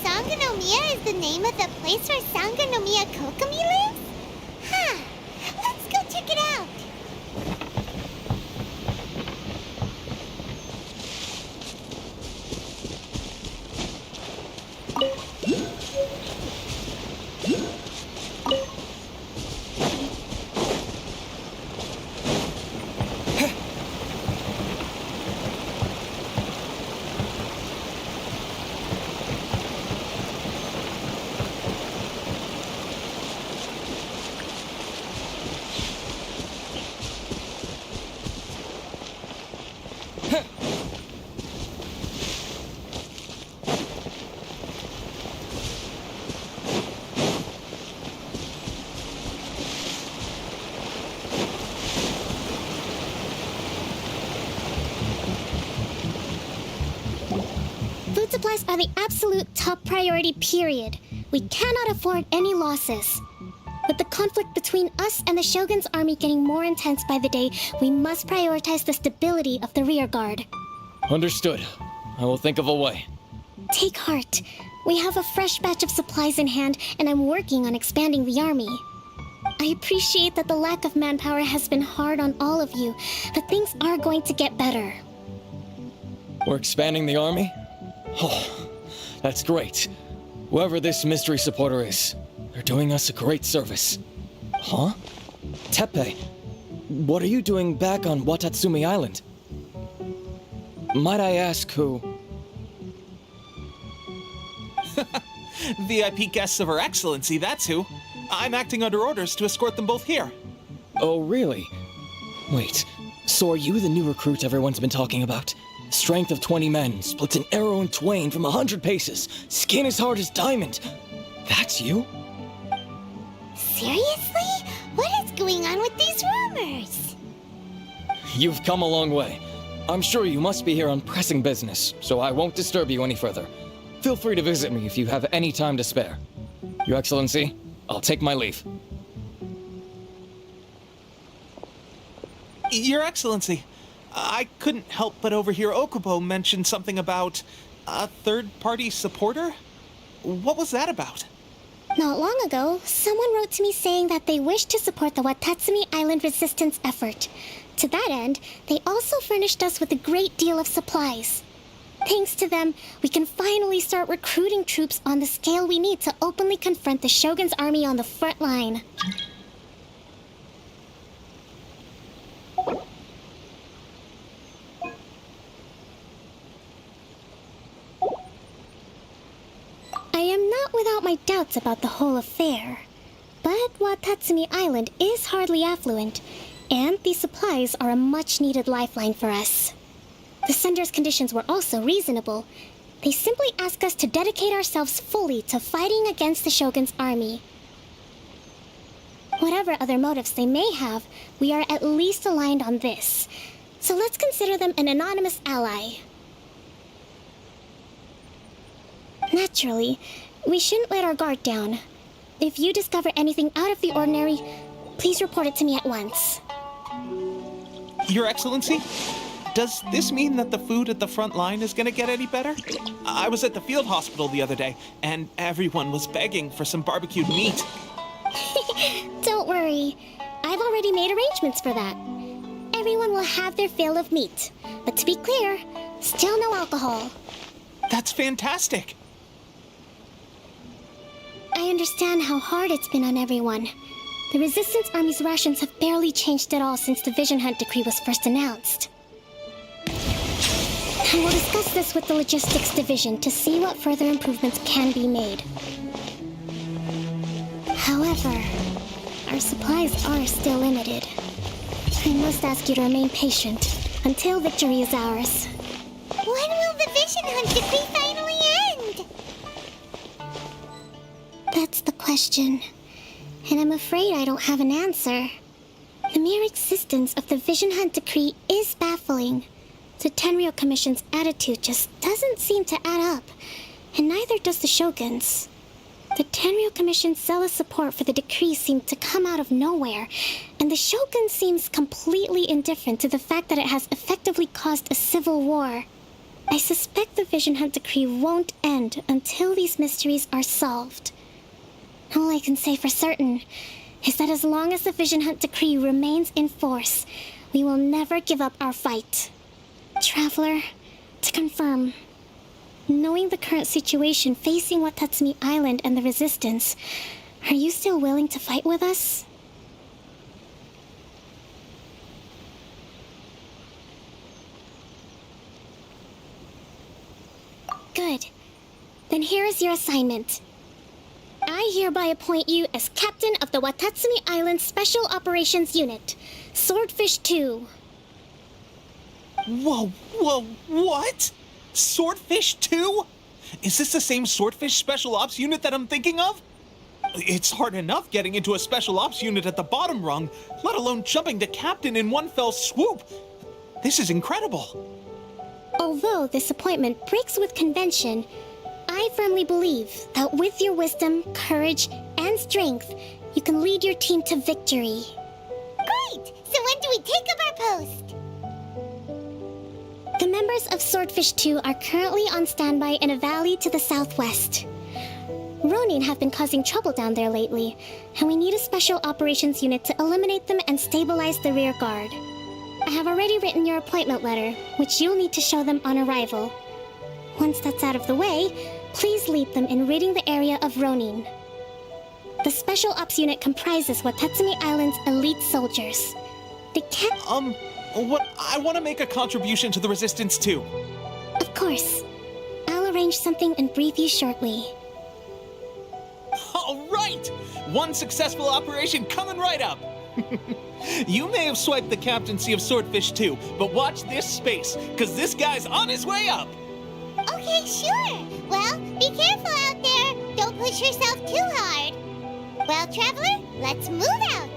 Sangonomiya is the name of the place where Sangonomiya Kokomi lives? Huh. Let's go check it out. Food supplies are the absolute top priority, period. We cannot afford any losses. With the conflict between us and the Shogun's army getting more intense by the day, we must prioritize the stability of the rear guard. Understood. I will think of a way. Take heart. We have a fresh batch of supplies in hand, and I'm working on expanding the army. I appreciate that the lack of manpower has been hard on all of you, but things are going to get better. We're expanding the army? Oh, that's great. Whoever this mystery supporter is, they're doing us a great service. Huh? Teppei, what are you doing back on Watatsumi Island? Might I ask who? VIP guests of Her Excellency, that's who. I'm acting under orders to escort them both here. Oh, really? Wait, so are you the new recruit everyone's been talking about? Strength of 20 men, splits an arrow in twain from 100 paces, skin as hard as diamond. That's you? Seriously? What is going on with these rumors? You've come a long way. I'm sure you must be here on pressing business, so I won't disturb you any further. Feel free to visit me if you have any time to spare. Your Excellency, I'll take my leave. Your Excellency, I couldn't help but overhear Okubo mention something about a third-party supporter? What was that about? Not long ago, someone wrote to me saying that they wish to support the Watatsumi Island resistance effort. To that end, they also furnished us with a great deal of supplies. Thanks to them, we can finally start recruiting troops on the scale we need to openly confront the Shogun's army on the front line. I am not without my doubts about the whole affair. But Watatsumi Island is hardly affluent, and these supplies are a much-needed lifeline for us. The sender's conditions were also reasonable. They simply ask us to dedicate ourselves fully to fighting against the Shogun's army. Whatever other motives they may have, we are at least aligned on this. So let's consider them an anonymous ally. Naturally, we shouldn't let our guard down. If you discover anything out of the ordinary, please report it to me at once. Your Excellency? Does this mean that the food at the front line is gonna get any better? I was at the field hospital the other day, and everyone was begging for some barbecued meat. Don't worry. I've already made arrangements for that. Everyone will have their fill of meat. But to be clear, still no alcohol. That's fantastic. I understand how hard it's been on everyone. The Resistance Army's rations have barely changed at all since the Vision Hunt decree was first announced. I will discuss this with the Logistics Division to see what further improvements can be made. However, our supplies are still limited. I must ask you to remain patient until victory is ours. When will the Vision Hunt decree finally end? That's the question. And I'm afraid I don't have an answer. The mere existence of the Vision Hunt decree is baffling. The Tenryou Commission's attitude just doesn't seem to add up, and neither does the Shogun's. The Tenryou Commission's zealous support for the decree seemed to come out of nowhere, and the Shogun seems completely indifferent to the fact that it has effectively caused a civil war. I suspect the Vision Hunt decree won't end until these mysteries are solved. All I can say for certain is that as long as the Vision Hunt decree remains in force, we will never give up our fight. Traveler, to confirm, knowing the current situation facing Watatsumi Island and the Resistance, are you still willing to fight with us? Good. Then here is your assignment. I hereby appoint you as captain of the Watatsumi Island Special Operations Unit, Swordfish 2. Whoa, what? Swordfish 2? Is this the same Swordfish Special Ops unit that I'm thinking of? It's hard enough getting into a Special Ops unit at the bottom rung, let alone jumping to captain in one fell swoop. This is incredible. Although this appointment breaks with convention, I firmly believe that with your wisdom, courage, and strength, you can lead your team to victory. Great! So when do we take up our post? The members of Swordfish 2 are currently on standby in a valley to the southwest. Ronin have been causing trouble down there lately, and we need a special operations unit to eliminate them and stabilize the rear guard. I have already written your appointment letter, which you'll need to show them on arrival. Once that's out of the way, please lead them in ridding the area of Ronin. The Special Ops unit comprises Watatsumi Island's elite soldiers. They can't... I want to make a contribution to the Resistance too. Of course. I'll arrange something and brief you shortly. All right! One successful operation coming right up! You may have swiped the captaincy of Swordfish 2, but watch this space, because this guy's on his way up! Okay, sure. Well, be careful out there. Don't push yourself too hard. Well, Traveler, let's move out.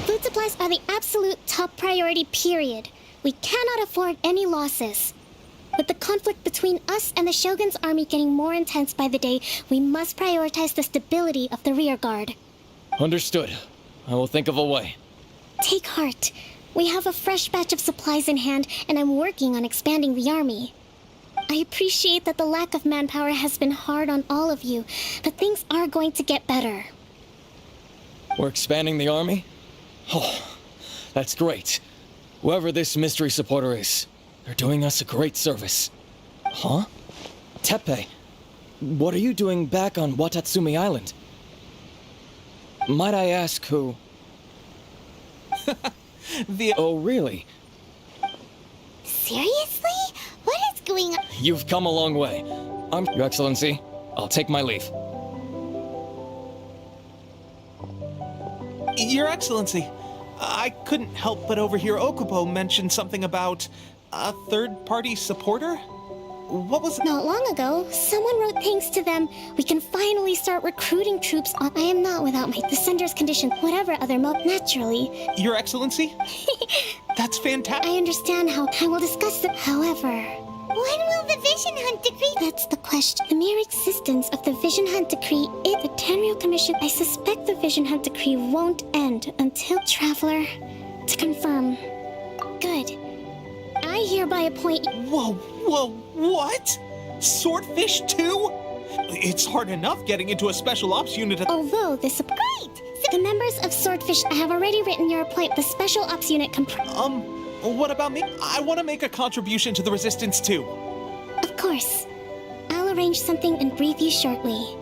Food supplies are the absolute top priority, period. We cannot afford any losses. With the conflict between us and the Shogun's army getting more intense by the day, we must prioritize the stability of the rear guard. Understood. I will think of a way. Take heart. We have a fresh batch of supplies in hand, and I'm working on expanding the army. I appreciate that the lack of manpower has been hard on all of you, but things are going to get better. We're expanding the army? Oh, that's great. Whoever this mystery supporter is, they're doing us a great service. Huh? Teppei, what are you doing back on Watatsumi Island? Might I ask who? Oh, really? Seriously? What is going on? You've come a long way. Your Excellency, I'll take my leave. Your Excellency, I couldn't help but overhear Okupo mention something about a third-party supporter? What was it? Not long ago, someone wrote thanks to them. We can finally start recruiting troops on... I am not without my descender's condition, whatever other mode, naturally. Your Excellency? That's fantastic. I understand how... I will discuss it. However, When will the Vision Hunt decree? That's the question. The mere existence of the Vision Hunt decree is the Tenryou Commission. I suspect the Vision Hunt decree won't end until Traveler to confirm. Good. I hereby appoint. Whoa, what? Swordfish 2? It's hard enough getting into a special ops unit at. Although this. Great! The members of Swordfish, I have already written your appointment. The special ops unit What about me? I want to make a contribution to the Resistance too. Of course. I'll arrange something and brief you shortly.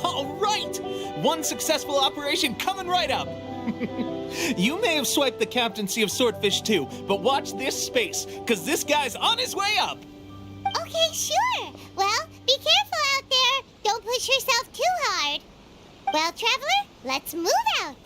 All right! One successful operation coming right up! You may have swiped the captaincy of Swordfish 2, but watch this space, because this guy's on his way up! Okay, sure. Well, be careful out there. Don't push yourself too hard. Well, Traveler, let's move out.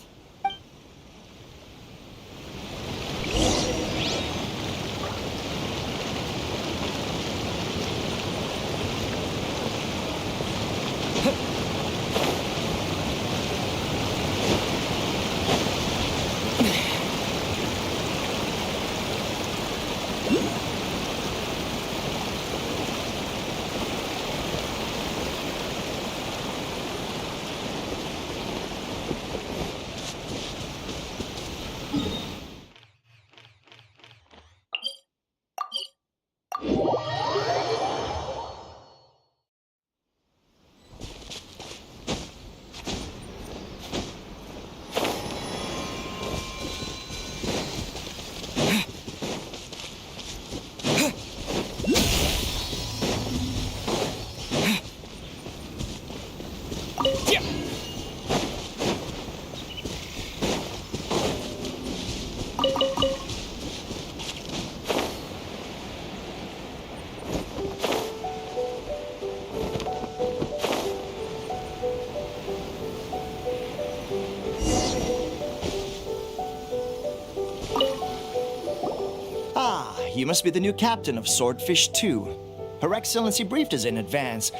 You must be the new captain of Swordfish 2. Her Excellency briefed us in advance.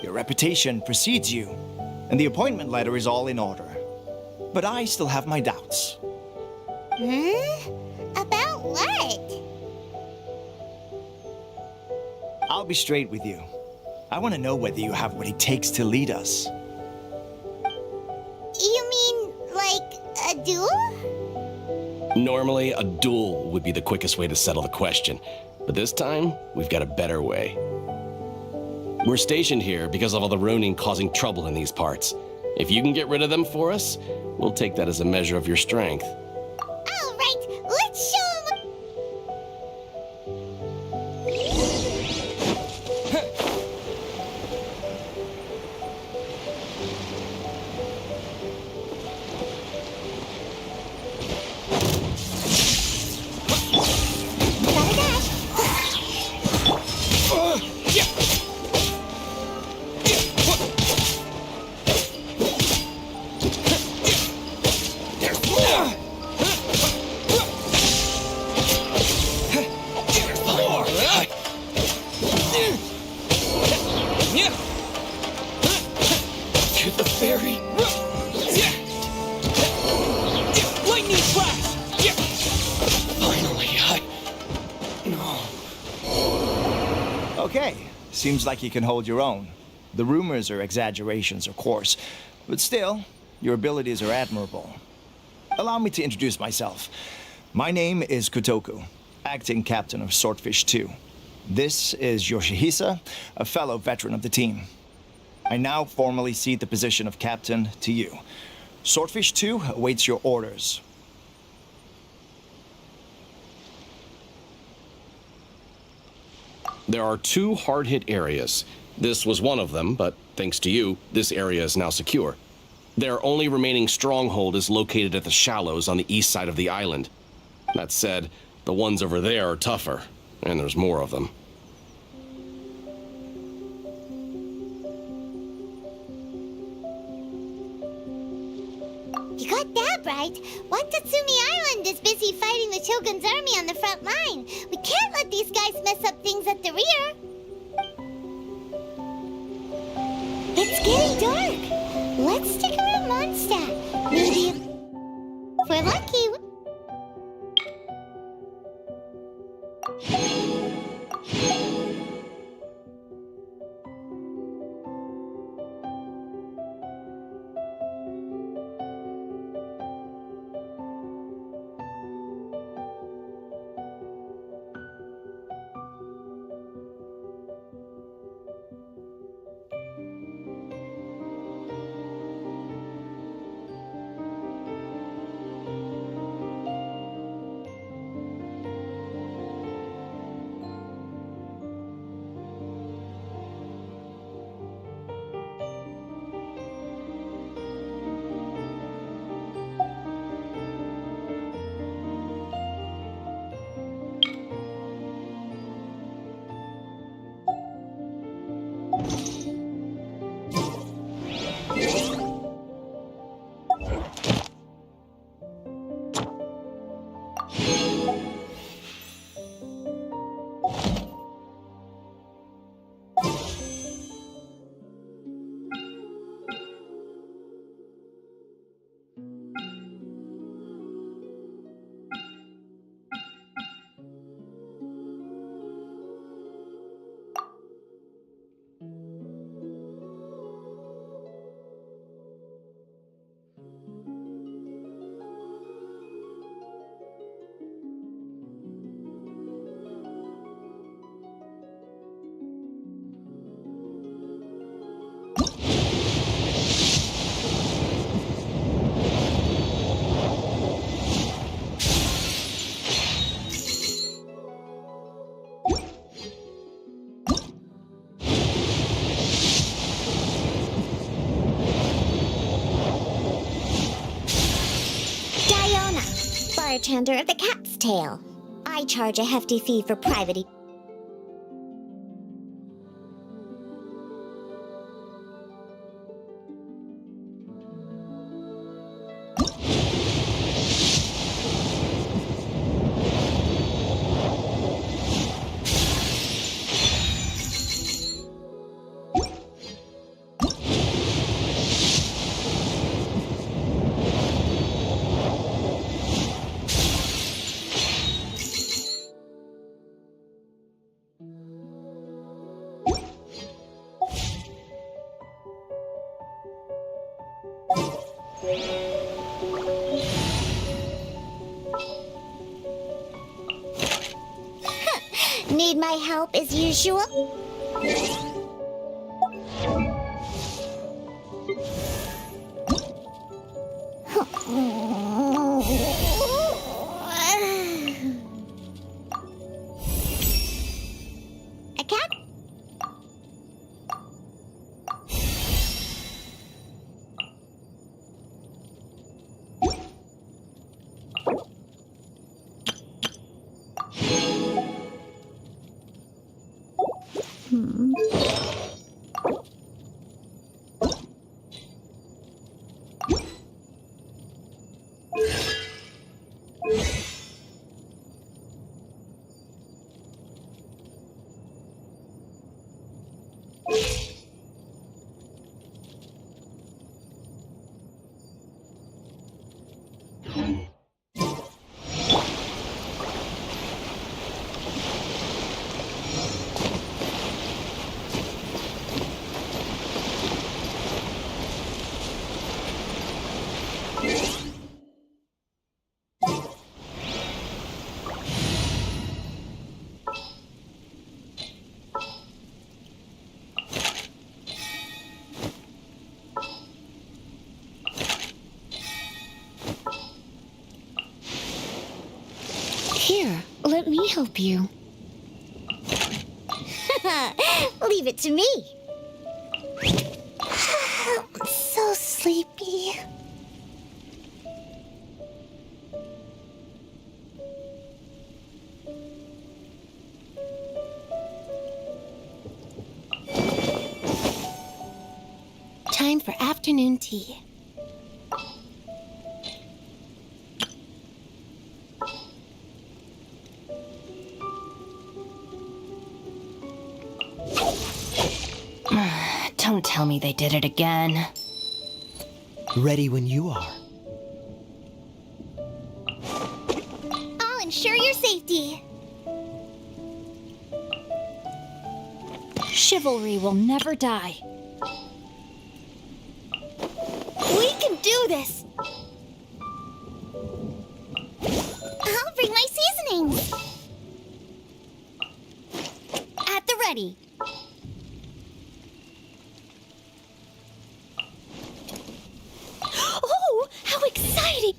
Your reputation precedes you, and the appointment letter is all in order. But I still have my doubts. About what? I'll be straight with you. I want to know whether you have what it takes to lead us. You mean, like, a duel? Normally, a duel would be the quickest way to settle the question, but this time, we've got a better way. We're stationed here because of all the Ronin causing trouble in these parts. If you can get rid of them for us, we'll take that as a measure of your strength. All right, let's show him. Okay, seems like you can hold your own. The rumors are exaggerations, of course, but still, your abilities are admirable. Allow me to introduce myself. My name is Kutoku, acting captain of Swordfish 2. This is Yoshihisa, a fellow veteran of the team. I now formally cede the position of captain to you. Swordfish 2 awaits your orders. There are 2 hard-hit areas. This was one of them, but thanks to you, this area is now secure. Their only remaining stronghold is located at the shallows on the east side of the island. That said, the ones over there are tougher, and there's more of them. You got that right. Watatsumi Island is busy fighting the Shogun's army on the front line. We can't let these guys mess up things at the rear. It's getting dark. Let's stick around Mondstadt. Maybe if we're lucky. Bartender of the Cat's Tail. I charge a hefty fee for private. Need my help as usual? A cat? Here, let me help you. Leave it to me. I'm so sleepy. Time for afternoon tea. Don't tell me they did it again. Ready when you are. I'll ensure your safety. Chivalry will never die. We can do this! I'll bring my seasonings! At the ready. Oh, how exciting!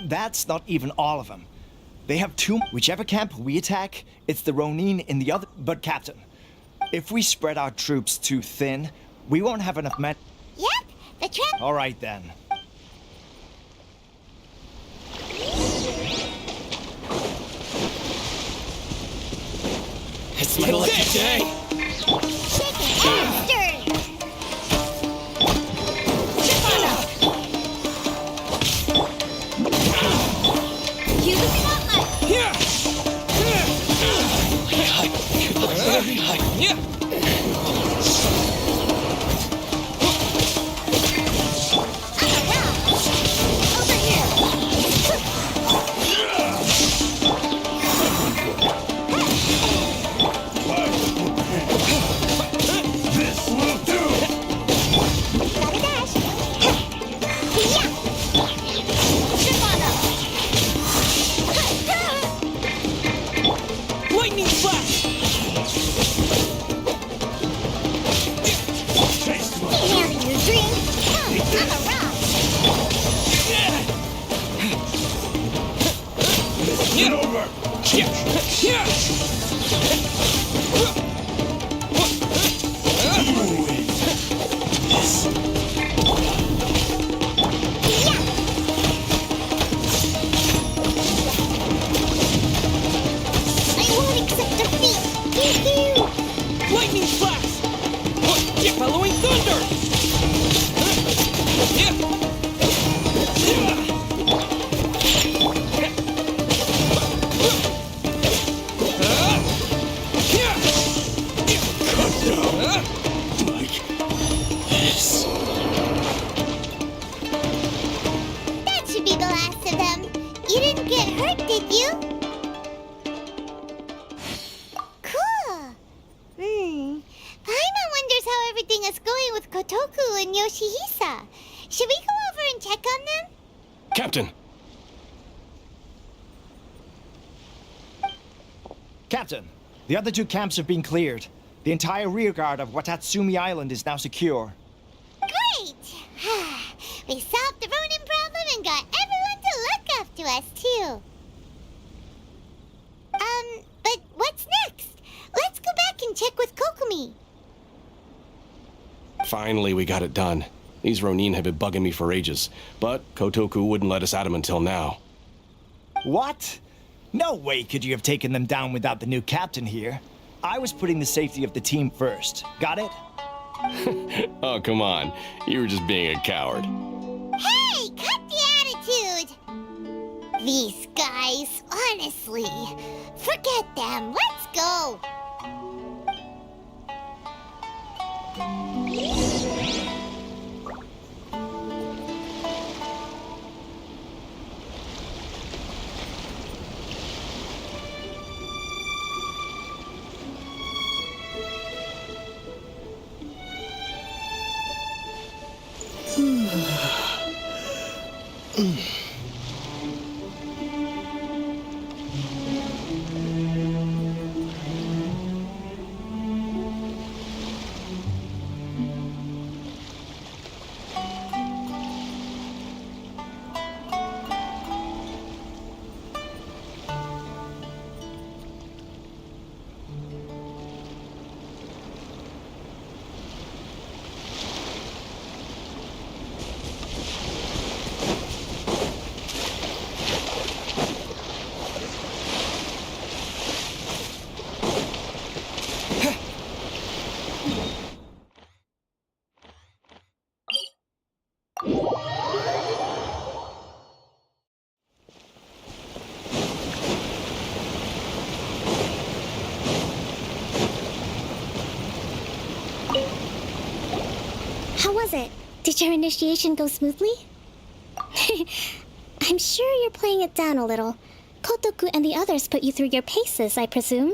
That's not even all of them. They have two. Whichever camp we attack, it's the Ronin in the other. But Captain, if we spread our troops too thin, we won't have enough men. Yep, the trap. All right then. It's my lucky day! Chicken and stirred. Cue the spotlight. Over here. This will do! Gotta dash. Yeah. Trip on them. Lightning flash! Here, you drink. Come, I'm a rock. Get over! I won't accept defeat. Yoo-hoo. Lightning flash! Following thunder! Cut down! Like this. everything is going with Kotoku and Yoshihisa. Should we go over and check on them? Captain! Captain, the other two camps have been cleared. The entire rearguard of Watatsumi Island is now secure. Great! We solved the Ronin problem and got everyone to look after us, too. But what's next? Let's go back and check with Kokumi. Finally, we got it done. These Ronin have been bugging me for ages, but Kotoku wouldn't let us at them until now. What? No way could you have taken them down without the new captain here. I was putting the safety of the team first. Got it? Oh, come on. You were just being a coward. Hey, cut the attitude! These guys, honestly. Forget them. Let's go. How was it? Did your initiation go smoothly? I'm sure you're playing it down a little. Kotoku and the others put you through your paces, I presume.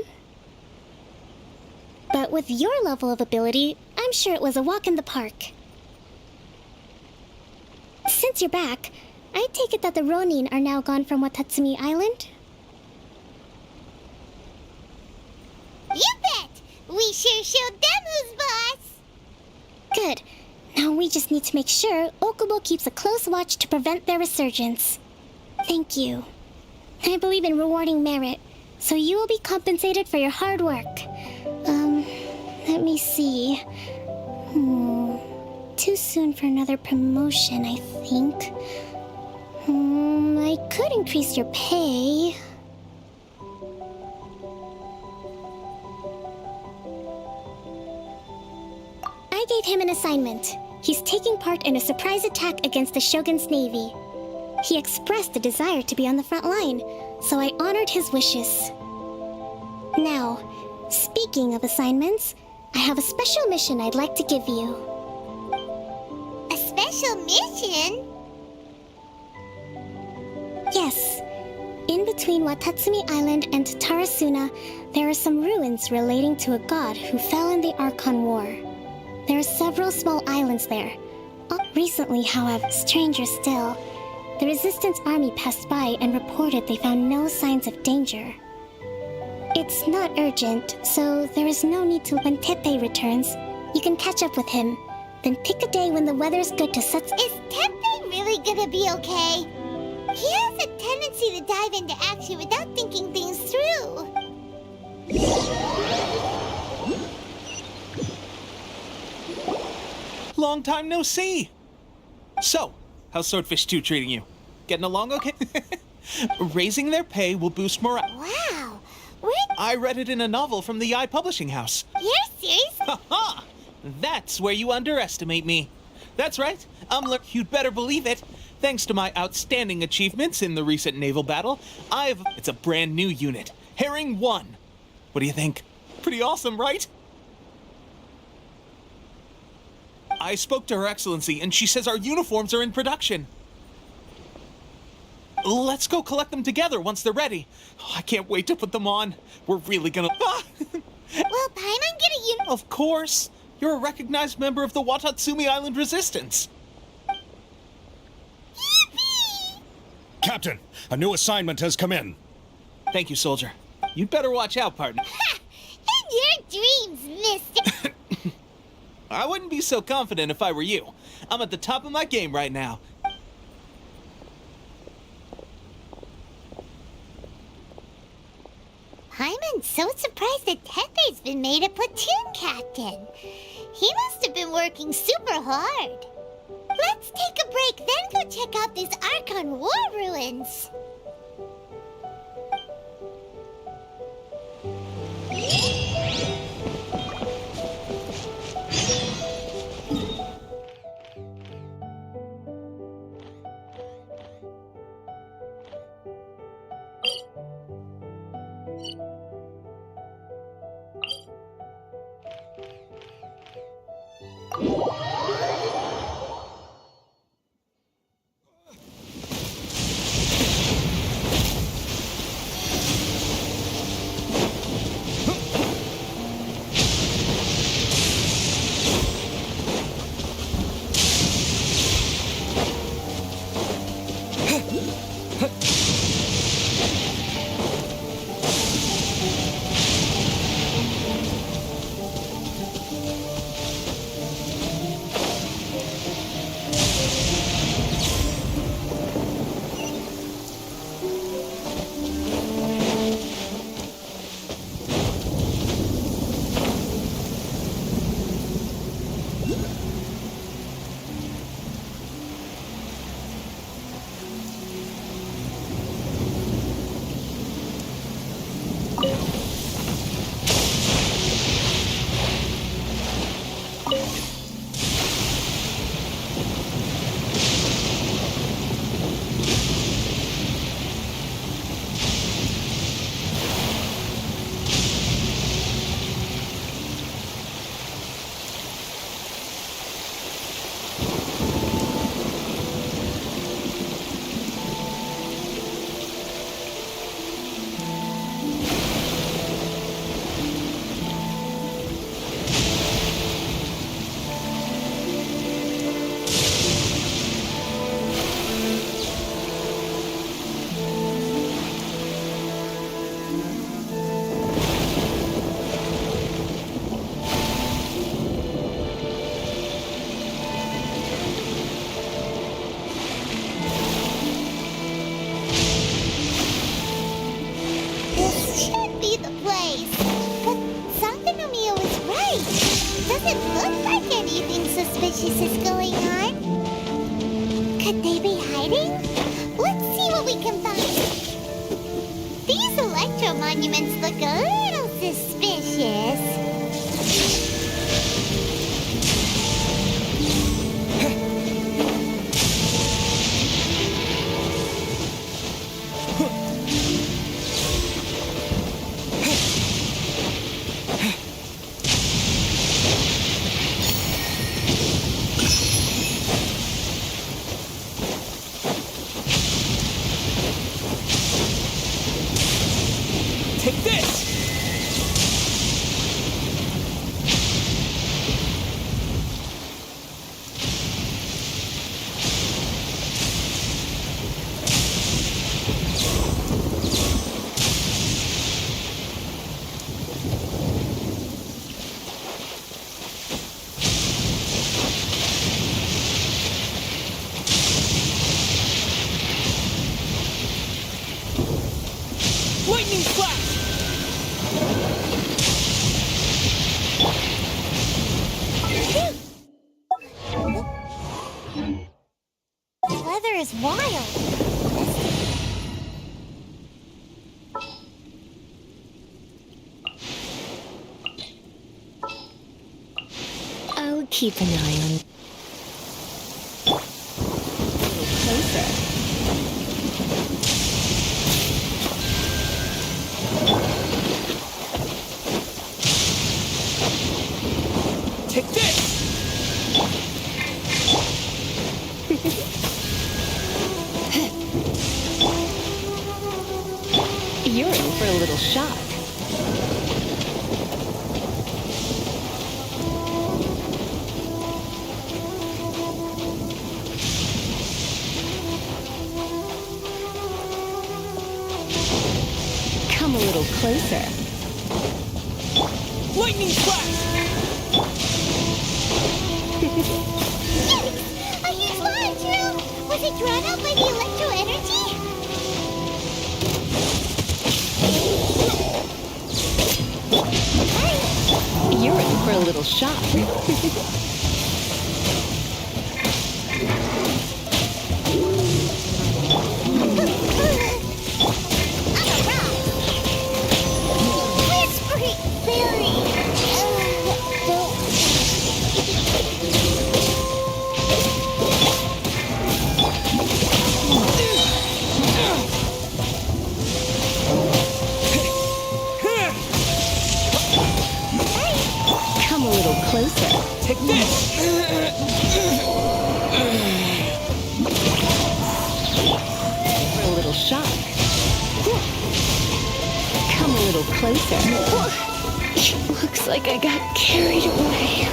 But with your level of ability, I'm sure it was a walk in the park. Since you're back, I take it that the Ronin are now gone from Watatsumi Island? You bet! We sure showed them who's boss! Good. Now we just need to make sure Okubo keeps a close watch to prevent their resurgence. Thank you. I believe in rewarding merit, so you will be compensated for your hard work. Let me see. Too soon for another promotion, I think. I could increase your pay. I gave him an assignment. He's taking part in a surprise attack against the Shogun's navy. He expressed a desire to be on the front line, so I honored his wishes. Now, speaking of assignments, I have a special mission I'd like to give you. A special mission? Yes. In between Watatsumi Island and Tarasuna, there are some ruins relating to a god who fell in the Archon War. There are several small islands there. Recently, however, stranger still, the Resistance army passed by and reported they found no signs of danger. It's not urgent, so there is no need to. When Teppei returns, you can catch up with him. Then pick a day when the weather's good to set. Is Teppei really gonna be okay? He has a tendency to dive into action without thinking things through. Long time no see. So, how's Swordfish 2 treating you? Getting along okay? Raising their pay will boost morale. Wow. I read it in a novel from the Publishing House. You're serious? Ha-ha! That's where you underestimate me. That's right. You'd better believe it. Thanks to my outstanding achievements in the recent naval battle, It's a brand new unit. Herring 1. What do you think? Pretty awesome, right? I spoke to Her Excellency, and she says our uniforms are in production. Let's go collect them together once they're ready. Oh, I can't wait to put them on. We're really gonna... Will Paimon get a Of course. You're a recognized member of the Watatsumi Island Resistance. Captain, a new assignment has come in. Thank you, soldier. You'd better watch out, partner. In your dreams, mister. I wouldn't be so confident if I were you. I'm at the top of my game right now. I'm so surprised that Tepe's been made a platoon captain. He must have been working super hard. Let's take a break, then go check out these Archon War ruins. Doesn't look like anything suspicious is going on. Could they be hiding? Let's see what we can find. These electro monuments look a little suspicious. Take this! Lightning flash! The weather is wild. I'll keep an eye on. A little closer. Take this! You're in for a little shock. closer. Lightning flash! A huge launch room! Was it drawn out by the electro energy? You're in for a little shock. Come a little closer. Take this! For a little shock. Come a little closer. Looks like I got carried away.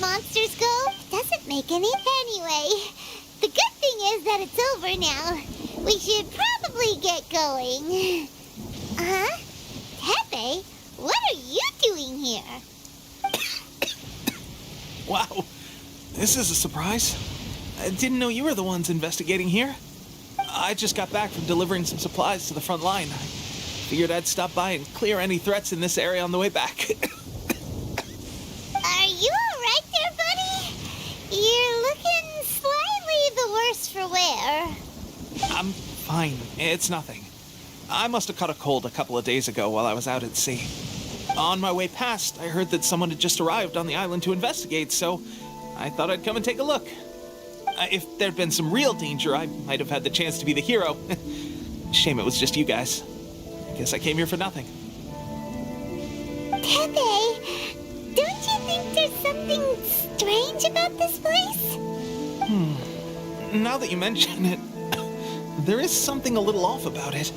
Monsters go doesn't make any anyway. The good thing is that it's over now. We should probably get going. Huh? Tepe, what are you doing here? Wow, this is a surprise. I didn't know you were the ones investigating here. I just got back from delivering some supplies to the front line. I figured I'd stop by and clear any threats in this area on the way back. Are you alright there, buddy? You're looking slightly the worse for wear. I'm fine. It's nothing. I must have caught a cold a couple of days ago while I was out at sea. On my way past, I heard that someone had just arrived on the island to investigate, so I thought I'd come and take a look. If there'd been some real danger, I might have had the chance to be the hero. Shame it was just you guys. Guess I came here for nothing. Tepe, don't you think there's something strange about this place? Now that you mention it, there is something a little off about it.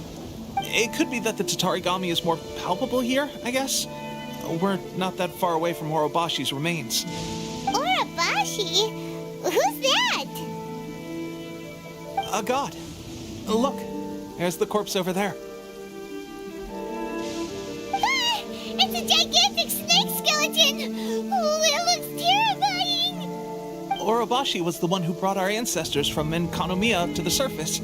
It could be that the Tatarigami is more palpable here, I guess. We're not that far away from Orobashi's remains. Orobashi? Who's that? A god. Look, there's the corpse over there. Ah, it's a gigantic snake skeleton! Oh, it looks terrifying! Orobashi was the one who brought our ancestors from Menkanomiya to the surface.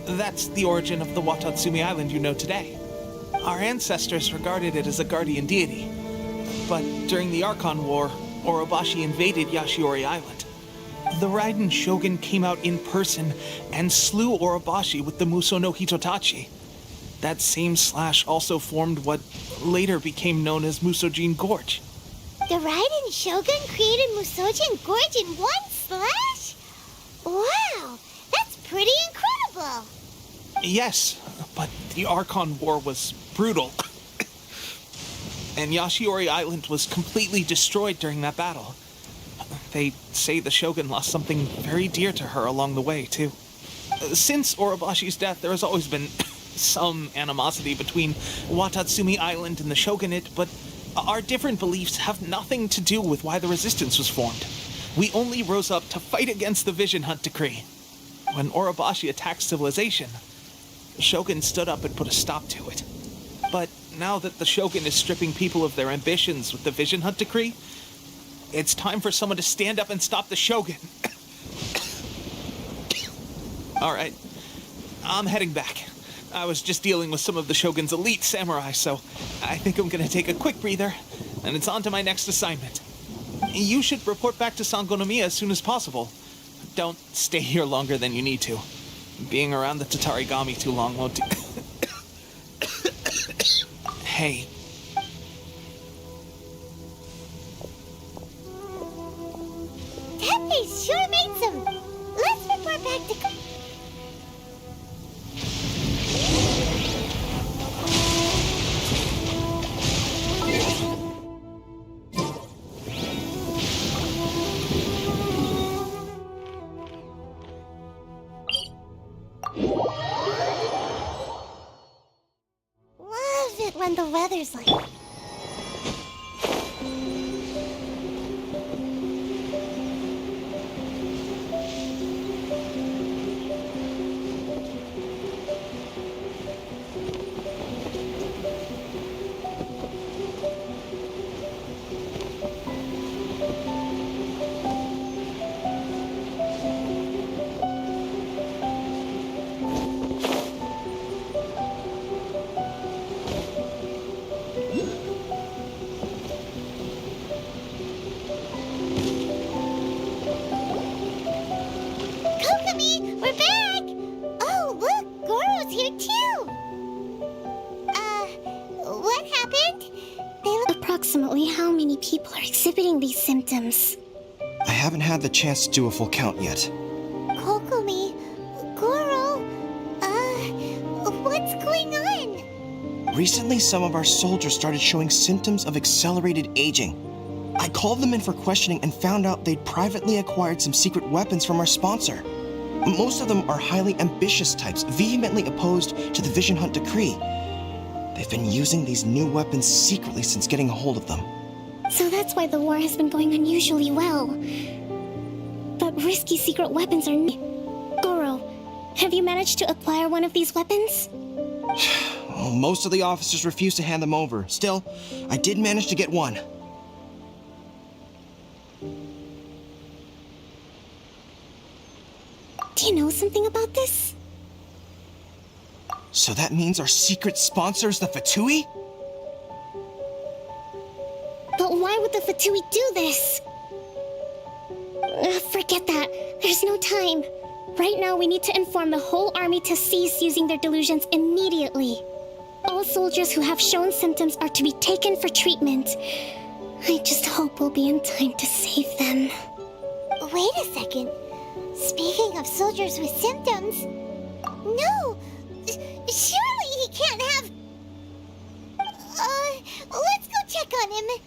That's the origin of the Watatsumi Island you know today. Our ancestors regarded it as a guardian deity. But during the Archon War, Orobashi invaded Yashiori Island. The Raiden Shogun came out in person and slew Orobashi with the Muso no Hitotachi. That same slash also formed what later became known as Musojin Gorge. The Raiden Shogun created Musojin Gorge in one slash? Wow, that's pretty incredible! Yes, but the Archon War was brutal. And Yashiori Island was completely destroyed during that battle. They say the Shogun lost something very dear to her along the way, too. Since Orobashi's death, there has always been some animosity between Watatsumi Island and the Shogunate, but our different beliefs have nothing to do with why the resistance was formed. We only rose up to fight against the Vision Hunt Decree. When Orobashi attacked civilization, the Shogun stood up and put a stop to it. But now that the Shogun is stripping people of their ambitions with the Vision Hunt Decree, it's time for someone to stand up and stop the Shogun. All right, I'm heading back. I was just dealing with some of the Shogun's elite samurai, so I think I'm gonna take a quick breather, and it's on to my next assignment. You should report back to Sangonomiya as soon as possible. Don't stay here longer than you need to. Being around the Tatarigami too long won't do. Hey. Teppei sure made some. Let's report back to... Love it when the weather's like... Kokomi, we're back! Oh, look, Goro's here too! What happened? They look... Approximately how many people are exhibiting these symptoms? I haven't had the chance to do a full count yet. Kokomi, Goro, what's going on? Recently, some of our soldiers started showing symptoms of accelerated aging. I called them in for questioning and found out they'd privately acquired some secret weapons from our sponsor. Most of them are highly ambitious types, vehemently opposed to the Vision Hunt decree. They've been using these new weapons secretly since getting a hold of them. So that's why the war has been going unusually well. But risky secret weapons are... Goro, have you managed to acquire one of these weapons? Well, most of the officers refuse to hand them over. Still, I did manage to get one. Do you know something about this? So that means our secret sponsor is the Fatui? But why would the Fatui do this? Forget that. There's no time. Right now, we need to inform the whole army to cease using their delusions immediately. All soldiers who have shown symptoms are to be taken for treatment. I just hope we'll be in time to save them. Wait a second. Speaking of soldiers with symptoms... No! Surely he can't have... let's go check on him.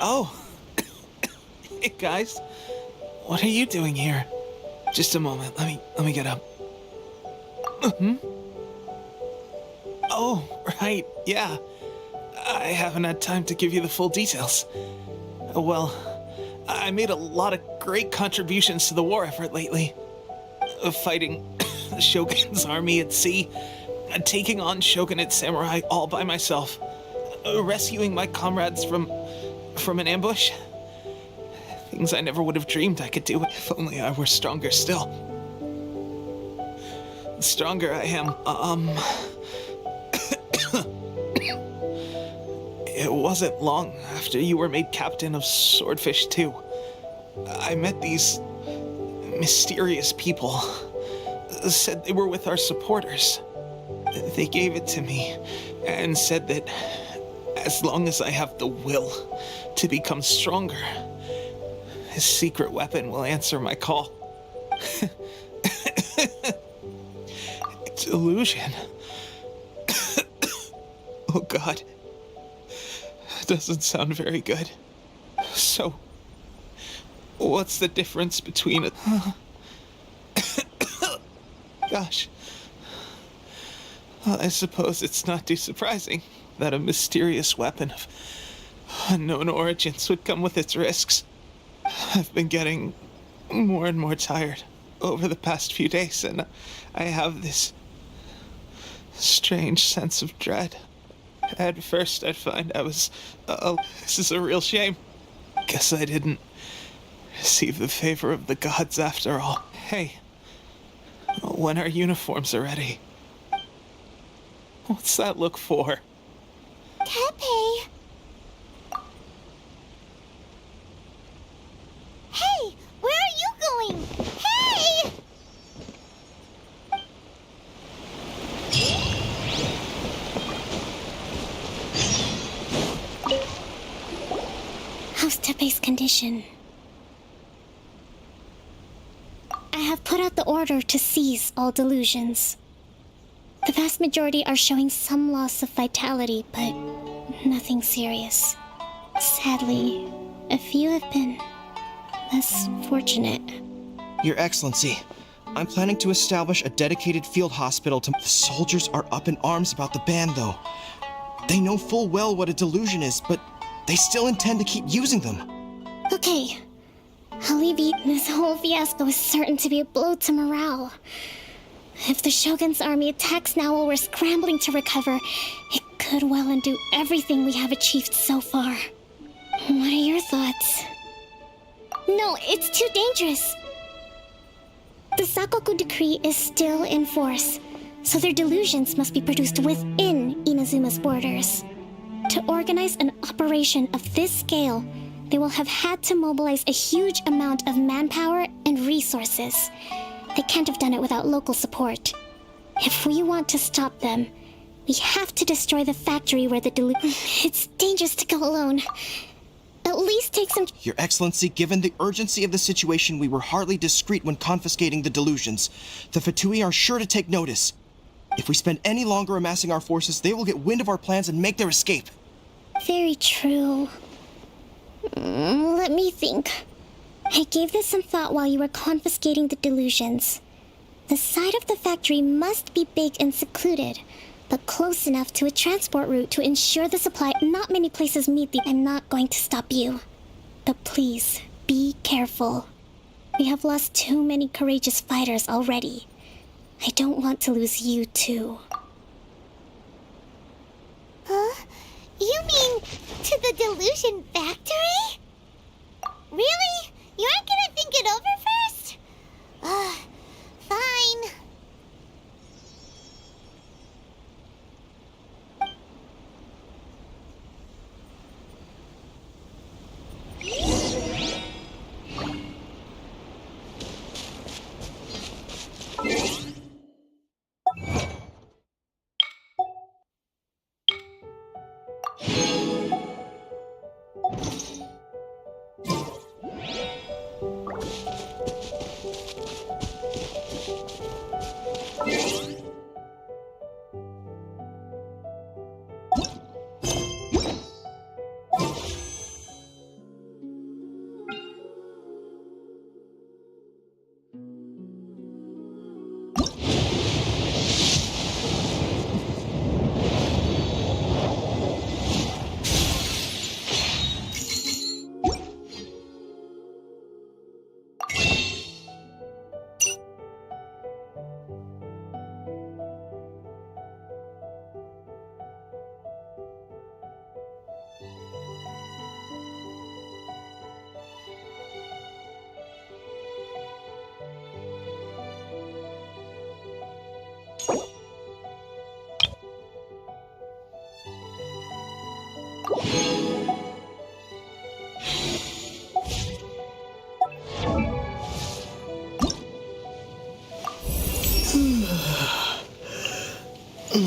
Oh. Hey, guys. What are you doing here? Just a moment. Let me get up. Oh, right. Yeah. I haven't had time to give you the full details. Well, I made a lot of great contributions to the war effort lately. Fighting the Shogun's army at sea, taking on Shogunate samurai all by myself, rescuing my comrades from an ambush. Things I never would have dreamed I could do if only I were stronger still. The stronger I am, it wasn't long after you were made captain of Swordfish 2. I met these mysterious people. Said they were with our supporters. They gave it to me and said that as long as I have the will to become stronger, his secret weapon will answer my call. Delusion. Oh God. Doesn't sound very good. So, what's the difference between a... Gosh. Well, I suppose it's not too surprising that a mysterious weapon of unknown origins would come with its risks. I've been getting more and more tired over the past few days, and I have this strange sense of dread. At first, I'd find I was, this is a real shame. Guess I didn't receive the favor of the gods after all. Hey, when our uniforms are ready, what's that look for? Tepe! Hey, where are you going? Hey! How's Tepe's condition? I have put out the order to seize all delusions. The vast majority are showing some loss of vitality, but nothing serious. Sadly, a few have been less fortunate. Your Excellency, I'm planning to establish a dedicated field hospital to... The soldiers are up in arms about the ban, though. They know full well what a delusion is, but they still intend to keep using them. Okay, I'll leave you. This whole fiasco is certain to be a blow to morale. If the Shogun's army attacks now while we're scrambling to recover, it could well undo everything we have achieved so far. What are your thoughts? No, it's too dangerous. The Sakoku decree is still in force, so their delusions must be produced within Inazuma's borders. To organize an operation of this scale, they will have had to mobilize a huge amount of manpower and resources. They can't have done it without local support. If we want to stop them, we have to destroy the factory where the It's dangerous to go alone. At least take some... Your Excellency, given the urgency of the situation, we were hardly discreet when confiscating the delusions. The Fatui are sure to take notice. If we spend any longer amassing our forces, they will get wind of our plans and make their escape. Very true. Let me think. I gave this some thought while you were confiscating the delusions. The side of the factory must be big and secluded, but close enough to a transport route to ensure the supply. Not many places meet the... I'm not going to stop you. But please, be careful. We have lost too many courageous fighters already. I don't want to lose you too. Huh? You mean to the delusion factory? Really? You aren't gonna think it over first? Fine. you A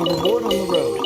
reward on the road.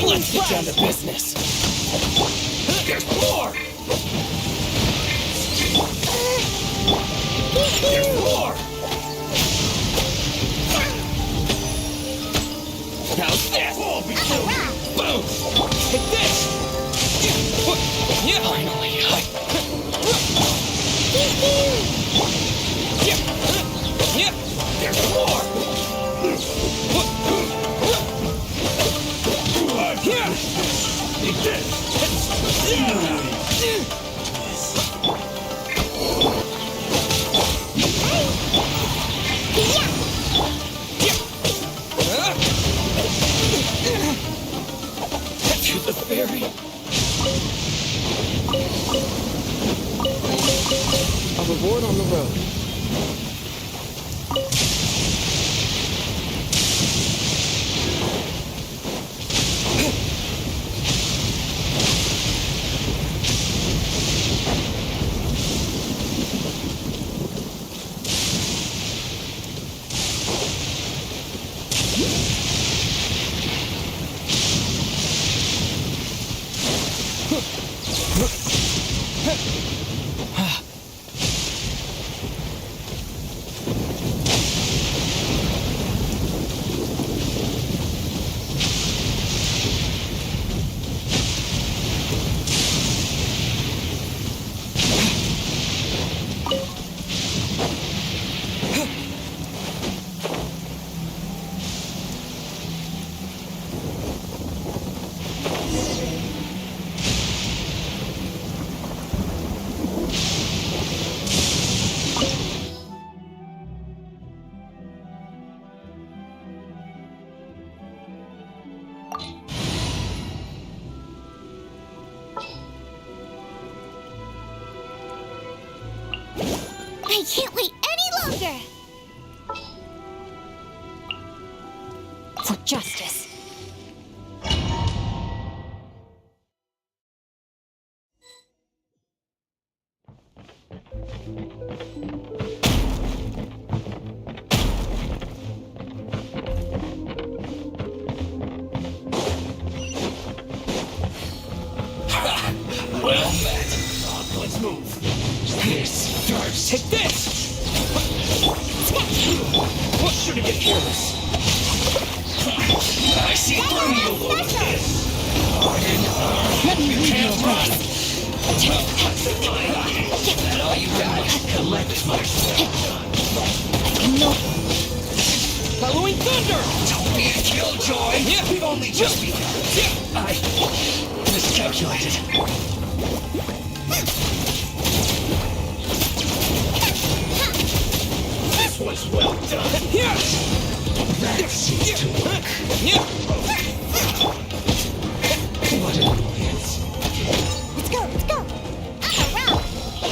Let's get down to business. There's more! There's more! How's this? Boom! Take this! Yeah! Finally! Yeah! There's more! Take to the ferry. A reward on the road. I can't wait any longer! For justice. shouldn't get careless. I see through you, little kid. Let me lead you a place. And all you got, collect my No. Following thunder! Don't be a killjoy! Yeah. We've only just begun. Yeah. I miscalculated. This was well done. Yeah. That seems to work. Yeah. What an annoyance. Let's go, let's go. I'm around.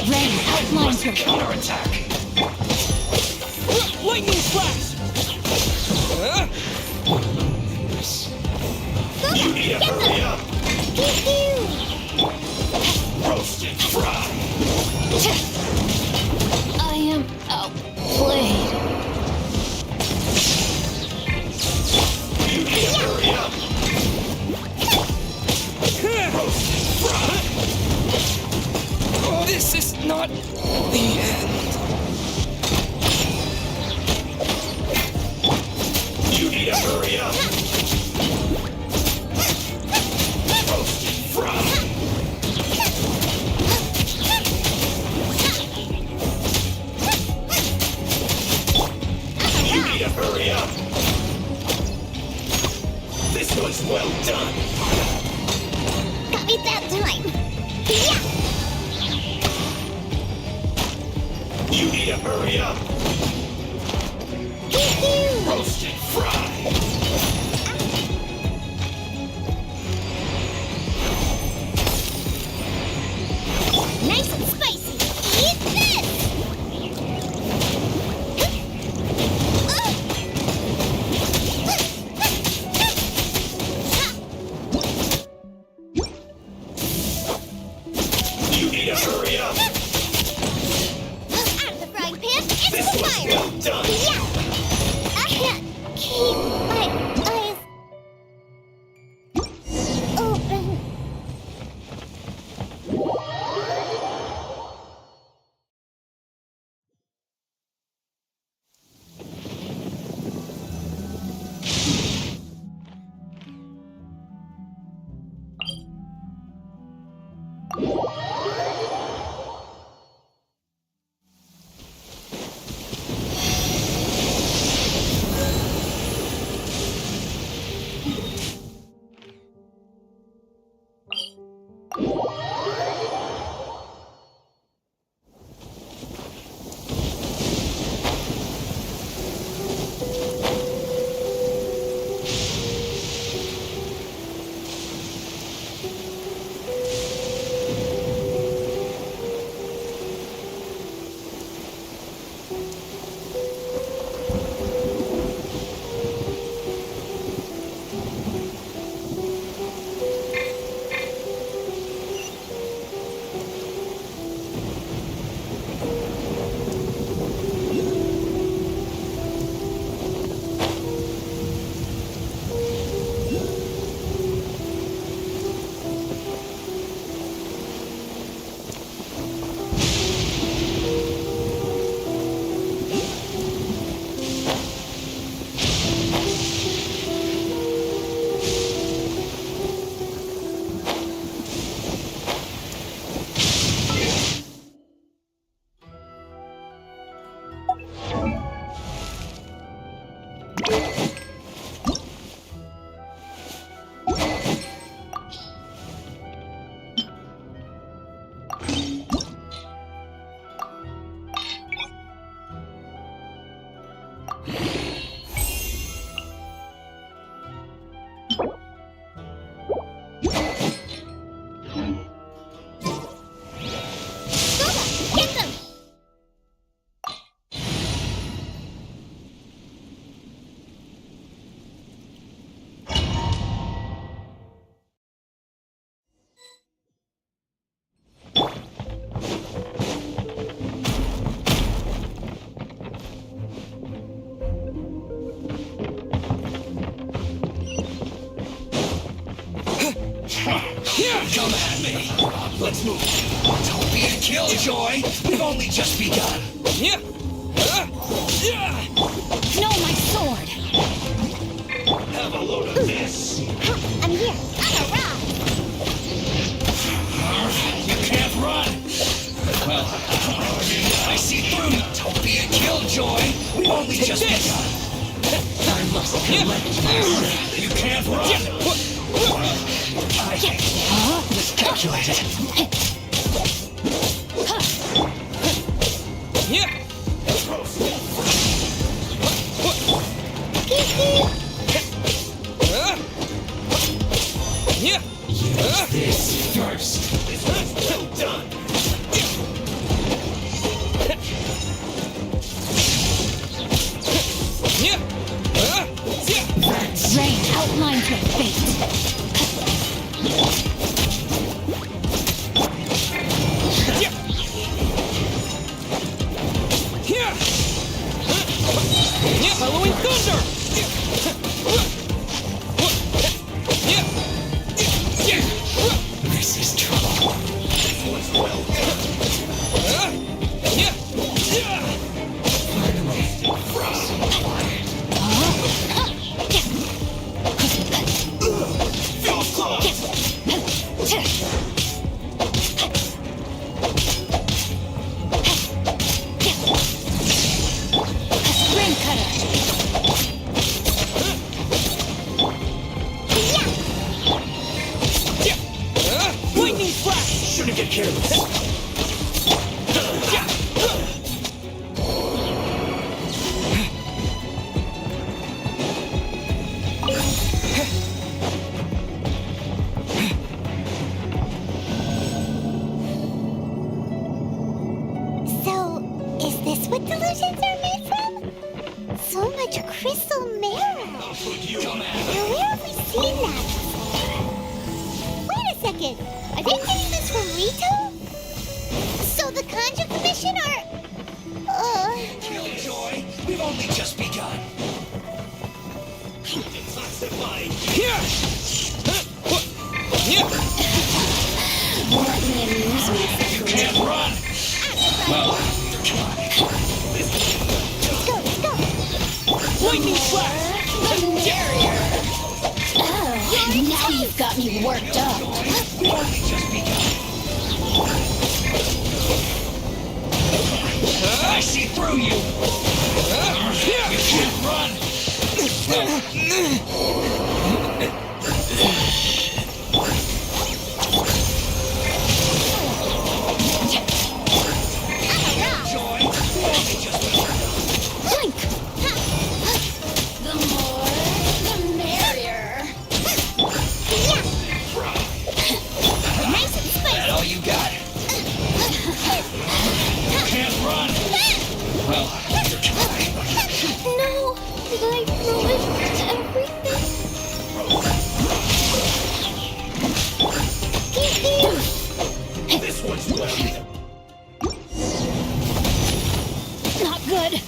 Rain outlines your counterattack. Lightning flash! You need to hurry up. Roast and fry. I am outplayed. You need to hurry up. Roast and fry. This is not the end. You need to hurry up. Roast and fry. You need to hurry up. This was well done. Got me that time. Yeah. You need to hurry up. Roast and fry. Nice and spicy. Eat this. You need to hurry up. Out of the frying pan, into This the was fire. well done. Yeah. I can't keep my eyes open. Come at me. Let's move. Don't be a killjoy. We've only just begun. No, my sword! Don't be a killjoy! We've only just begun! I must collect myself. You can't run! I miscalculated. Use this first. This one's well done. Rain outlines your fate. Following thunder! This is trouble. This one's well finally, frost quiet. Feels close! Rain cutter. Lightning flash! Shouldn't get careless. So, is this what delusions are made from? So much crystal mirror. Now, where have we seen that before? Wait a second. Are they getting this from Rito? So the Kanji Commission are... Killjoy, we've only just begun. You can't run! Well, Let's go. lightning flash! Oh, now you've got me worked up. We've only just begun. I see through you! You can't run! Killjoy, we've only just begun. The more, the merrier. Nice and spicy. That all you got? You can't run! Well, No! Did I ruin everything? this one's well. Not good.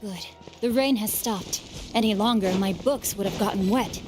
Good. The rain has stopped. Any longer, my books would have gotten wet.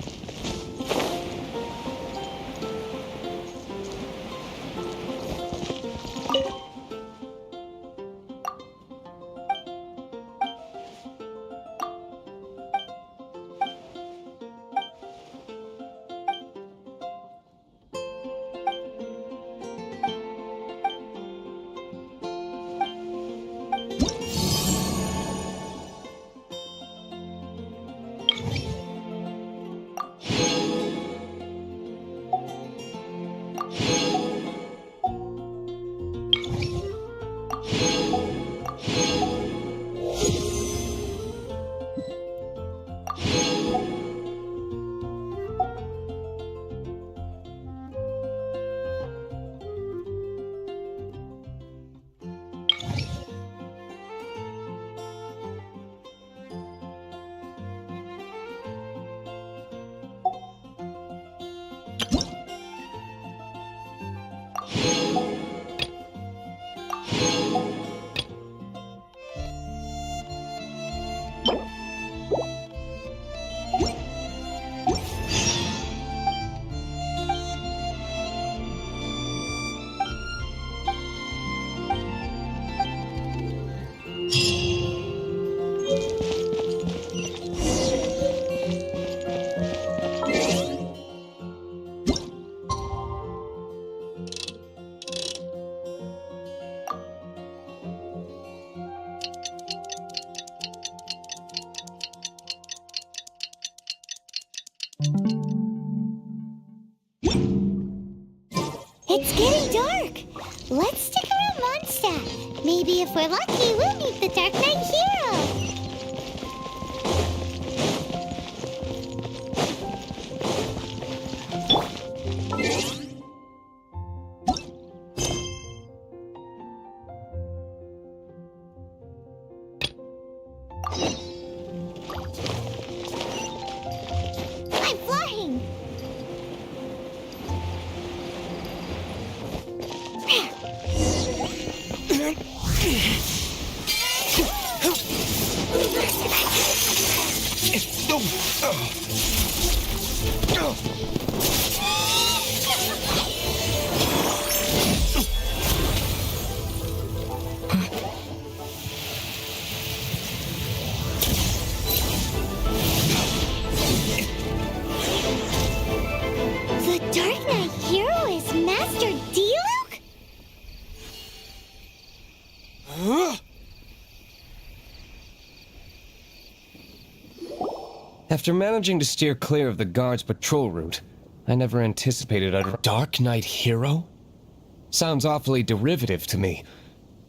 It's getting dark. Let's stick around Mondstadt. Maybe if we're lucky, we'll meet the Dark Knight hero. I'm flying! The Dark Knight hero is Master Diluc? After managing to steer clear of the guard's patrol route, I never anticipated a Dark Knight hero? Sounds awfully derivative to me.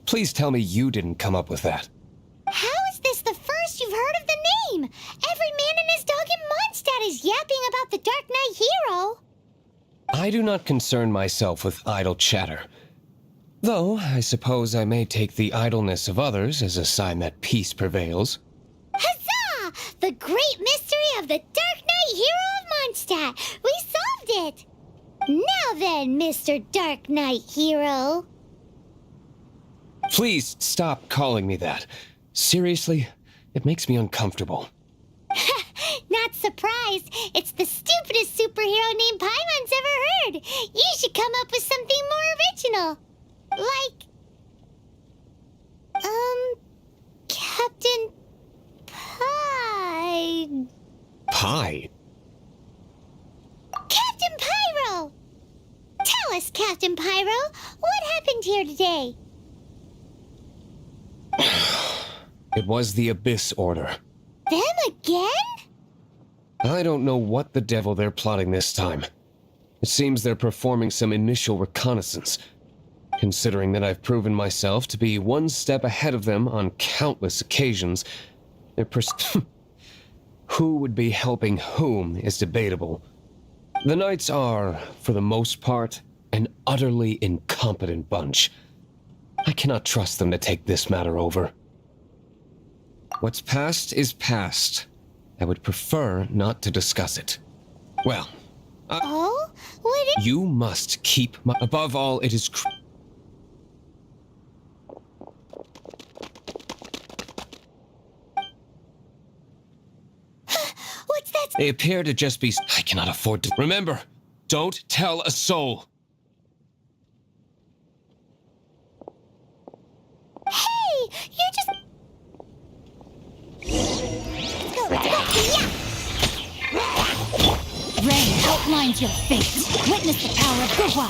Please tell me you didn't come up with that. How is this the first you've heard of the name? Every man and his dog in Mondstadt is yapping about the Dark Knight hero. I do not concern myself with idle chatter. Though, I suppose I may take the idleness of others as a sign that peace prevails. Huzzah! The great mystery of the Dark Knight hero of Mondstadt. We solved it! Now then, Mr. Dark Knight hero. Please stop calling me that. Seriously, it makes me uncomfortable. Not surprised. It's the stupidest superhero name Paimon's ever heard. You should come up with something more original. Like... Captain Pie... Pie? Captain Pyro! Tell us, Captain Pyro, what happened here today? It was the Abyss Order. Them again? I don't know what the devil they're plotting this time. It seems they're performing some initial reconnaissance. Considering that I've proven myself to be one step ahead of them on countless occasions, their who would be helping whom is debatable. The Knights are, for the most part, an utterly incompetent bunch. I cannot trust them to take this matter over. What's past is past. I would prefer not to discuss it. Well, Oh? What is... you must keep my... Above all, it is... What's that? They appear to just be... I cannot afford to... Remember, don't tell a soul. Hey! You just... Let's go! Yeah! Rain outlines your fate. Witness the power of Gua.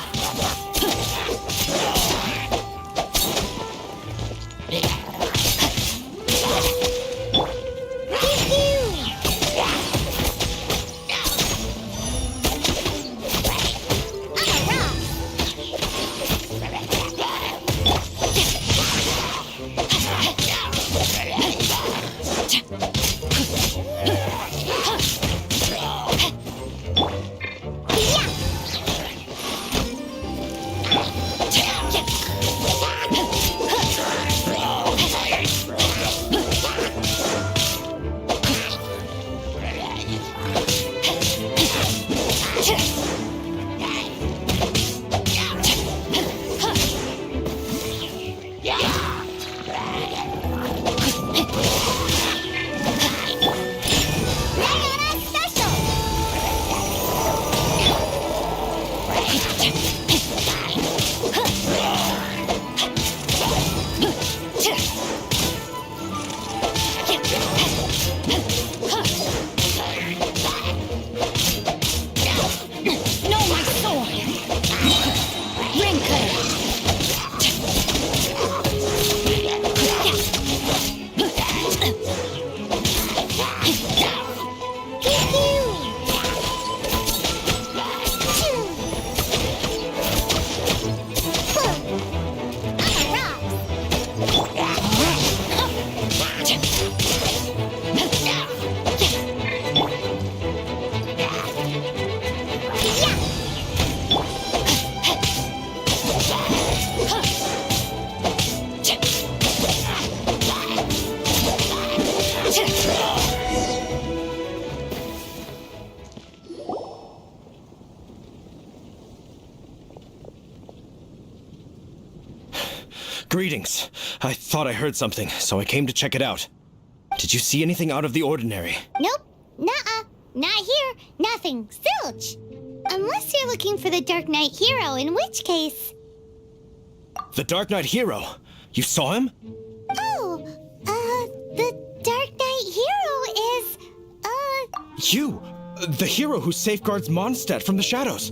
Greetings. I thought I heard something, so I came to check it out. Did you see anything out of the ordinary? Nope. Nuh-uh. Not here. Nothing. Zilch. Unless you're looking for the Dark Knight hero, in which case... The Dark Knight hero? You saw him? Oh, the Dark Knight hero is, You! The hero who safeguards Mondstadt from the shadows.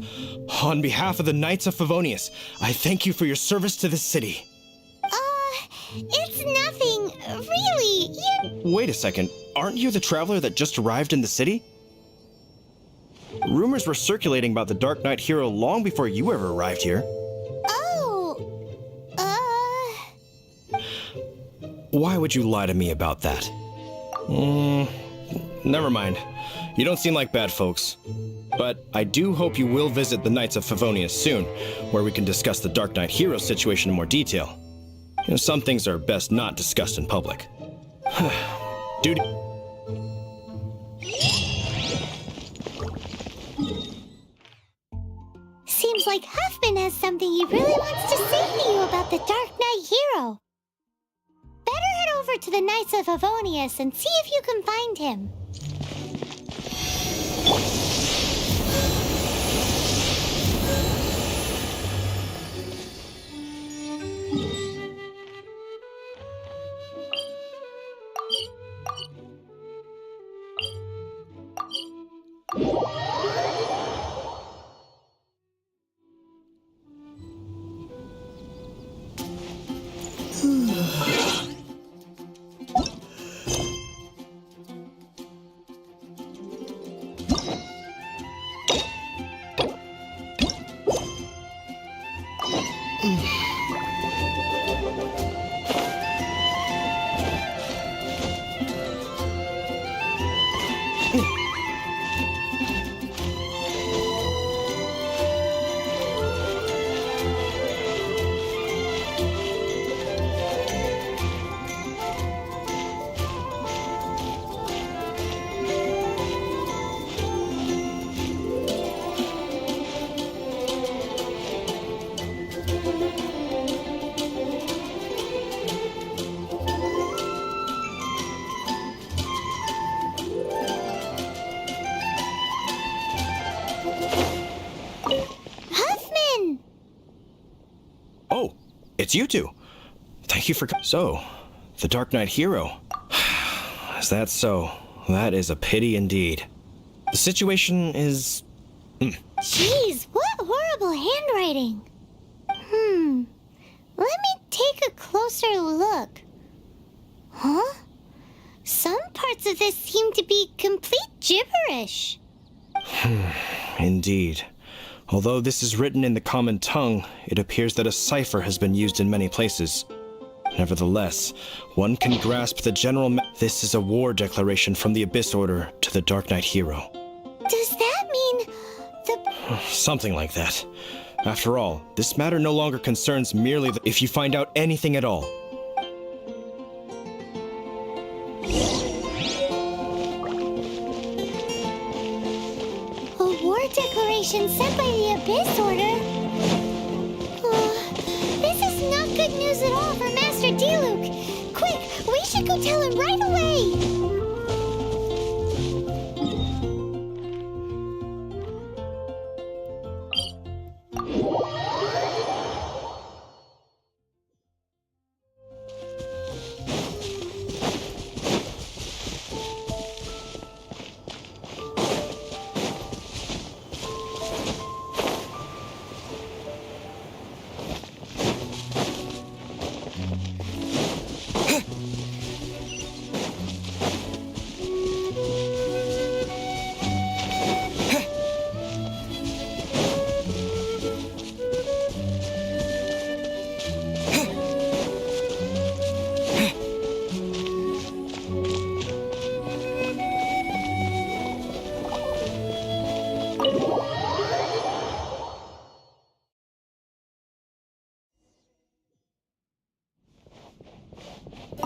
On behalf of the Knights of Favonius, I thank you for your service to this city. It's nothing. Really, Wait a second. Aren't you the traveler that just arrived in the city? Rumors were circulating about the Dark Knight hero long before you ever arrived here. Why would you lie to me about that? Never mind. You don't seem like bad folks. But I do hope you will visit the Knights of Favonius soon, where we can discuss the Dark Knight hero situation in more detail. You know, some things are best not discussed in public. Duty. Seems like Huffman has something he really wants to say to you about the Dark Knight hero. Better head over to the Knights of Favonius and see if you can find him. It's you two. Thank you for So, the Dark Knight hero. Is that so? That is a pity indeed. The situation is... Jeez, what horrible handwriting. Let me take a closer look. Huh? Some parts of this seem to be complete gibberish. Indeed. Although this is written in the common tongue, it appears that a cipher has been used in many places. Nevertheless, one can grasp the general This is a war declaration from the Abyss Order to the Dark Knight hero. Does that mean Something like that. After all, this matter no longer concerns merely if you find out anything at all. A war declaration sent by the Abyss Order? This is not good news at all for Master Diluc. Quick, we should go tell him right away.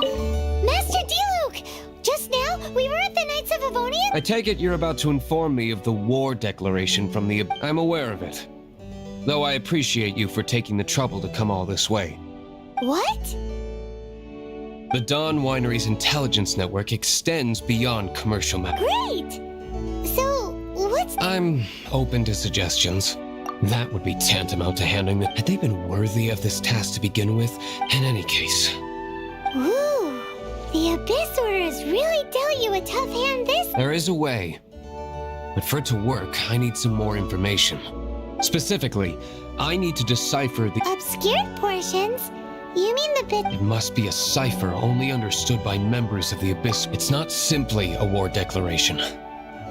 Master Diluc! Just now, we were at the Knights of Avonian? I take it you're about to inform me of the war declaration from the... I'm aware of it. Though I appreciate you for taking the trouble to come all this way. What? The Dawn Winery's intelligence network extends beyond commercial matters. Great! So, what's... I'm open to suggestions. That would be tantamount to handing them. Had they been worthy of this task to begin with? In any case. Ooh, the Abyss Order has really dealt you a tough hand this... There is a way. But for it to work, I need some more information. Specifically, I need to decipher the... Obscured portions? You mean the bit... It must be a cipher only understood by members of the Abyss. It's not simply a war declaration,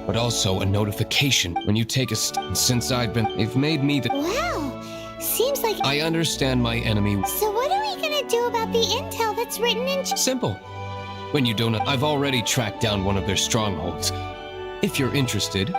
but also a notification when you take a since they've made me the... Wow, seems like... I understand my enemy. So what are we gonna do about the intel that's written in... Simple. When you don't... I've already tracked down one of their strongholds. If you're interested,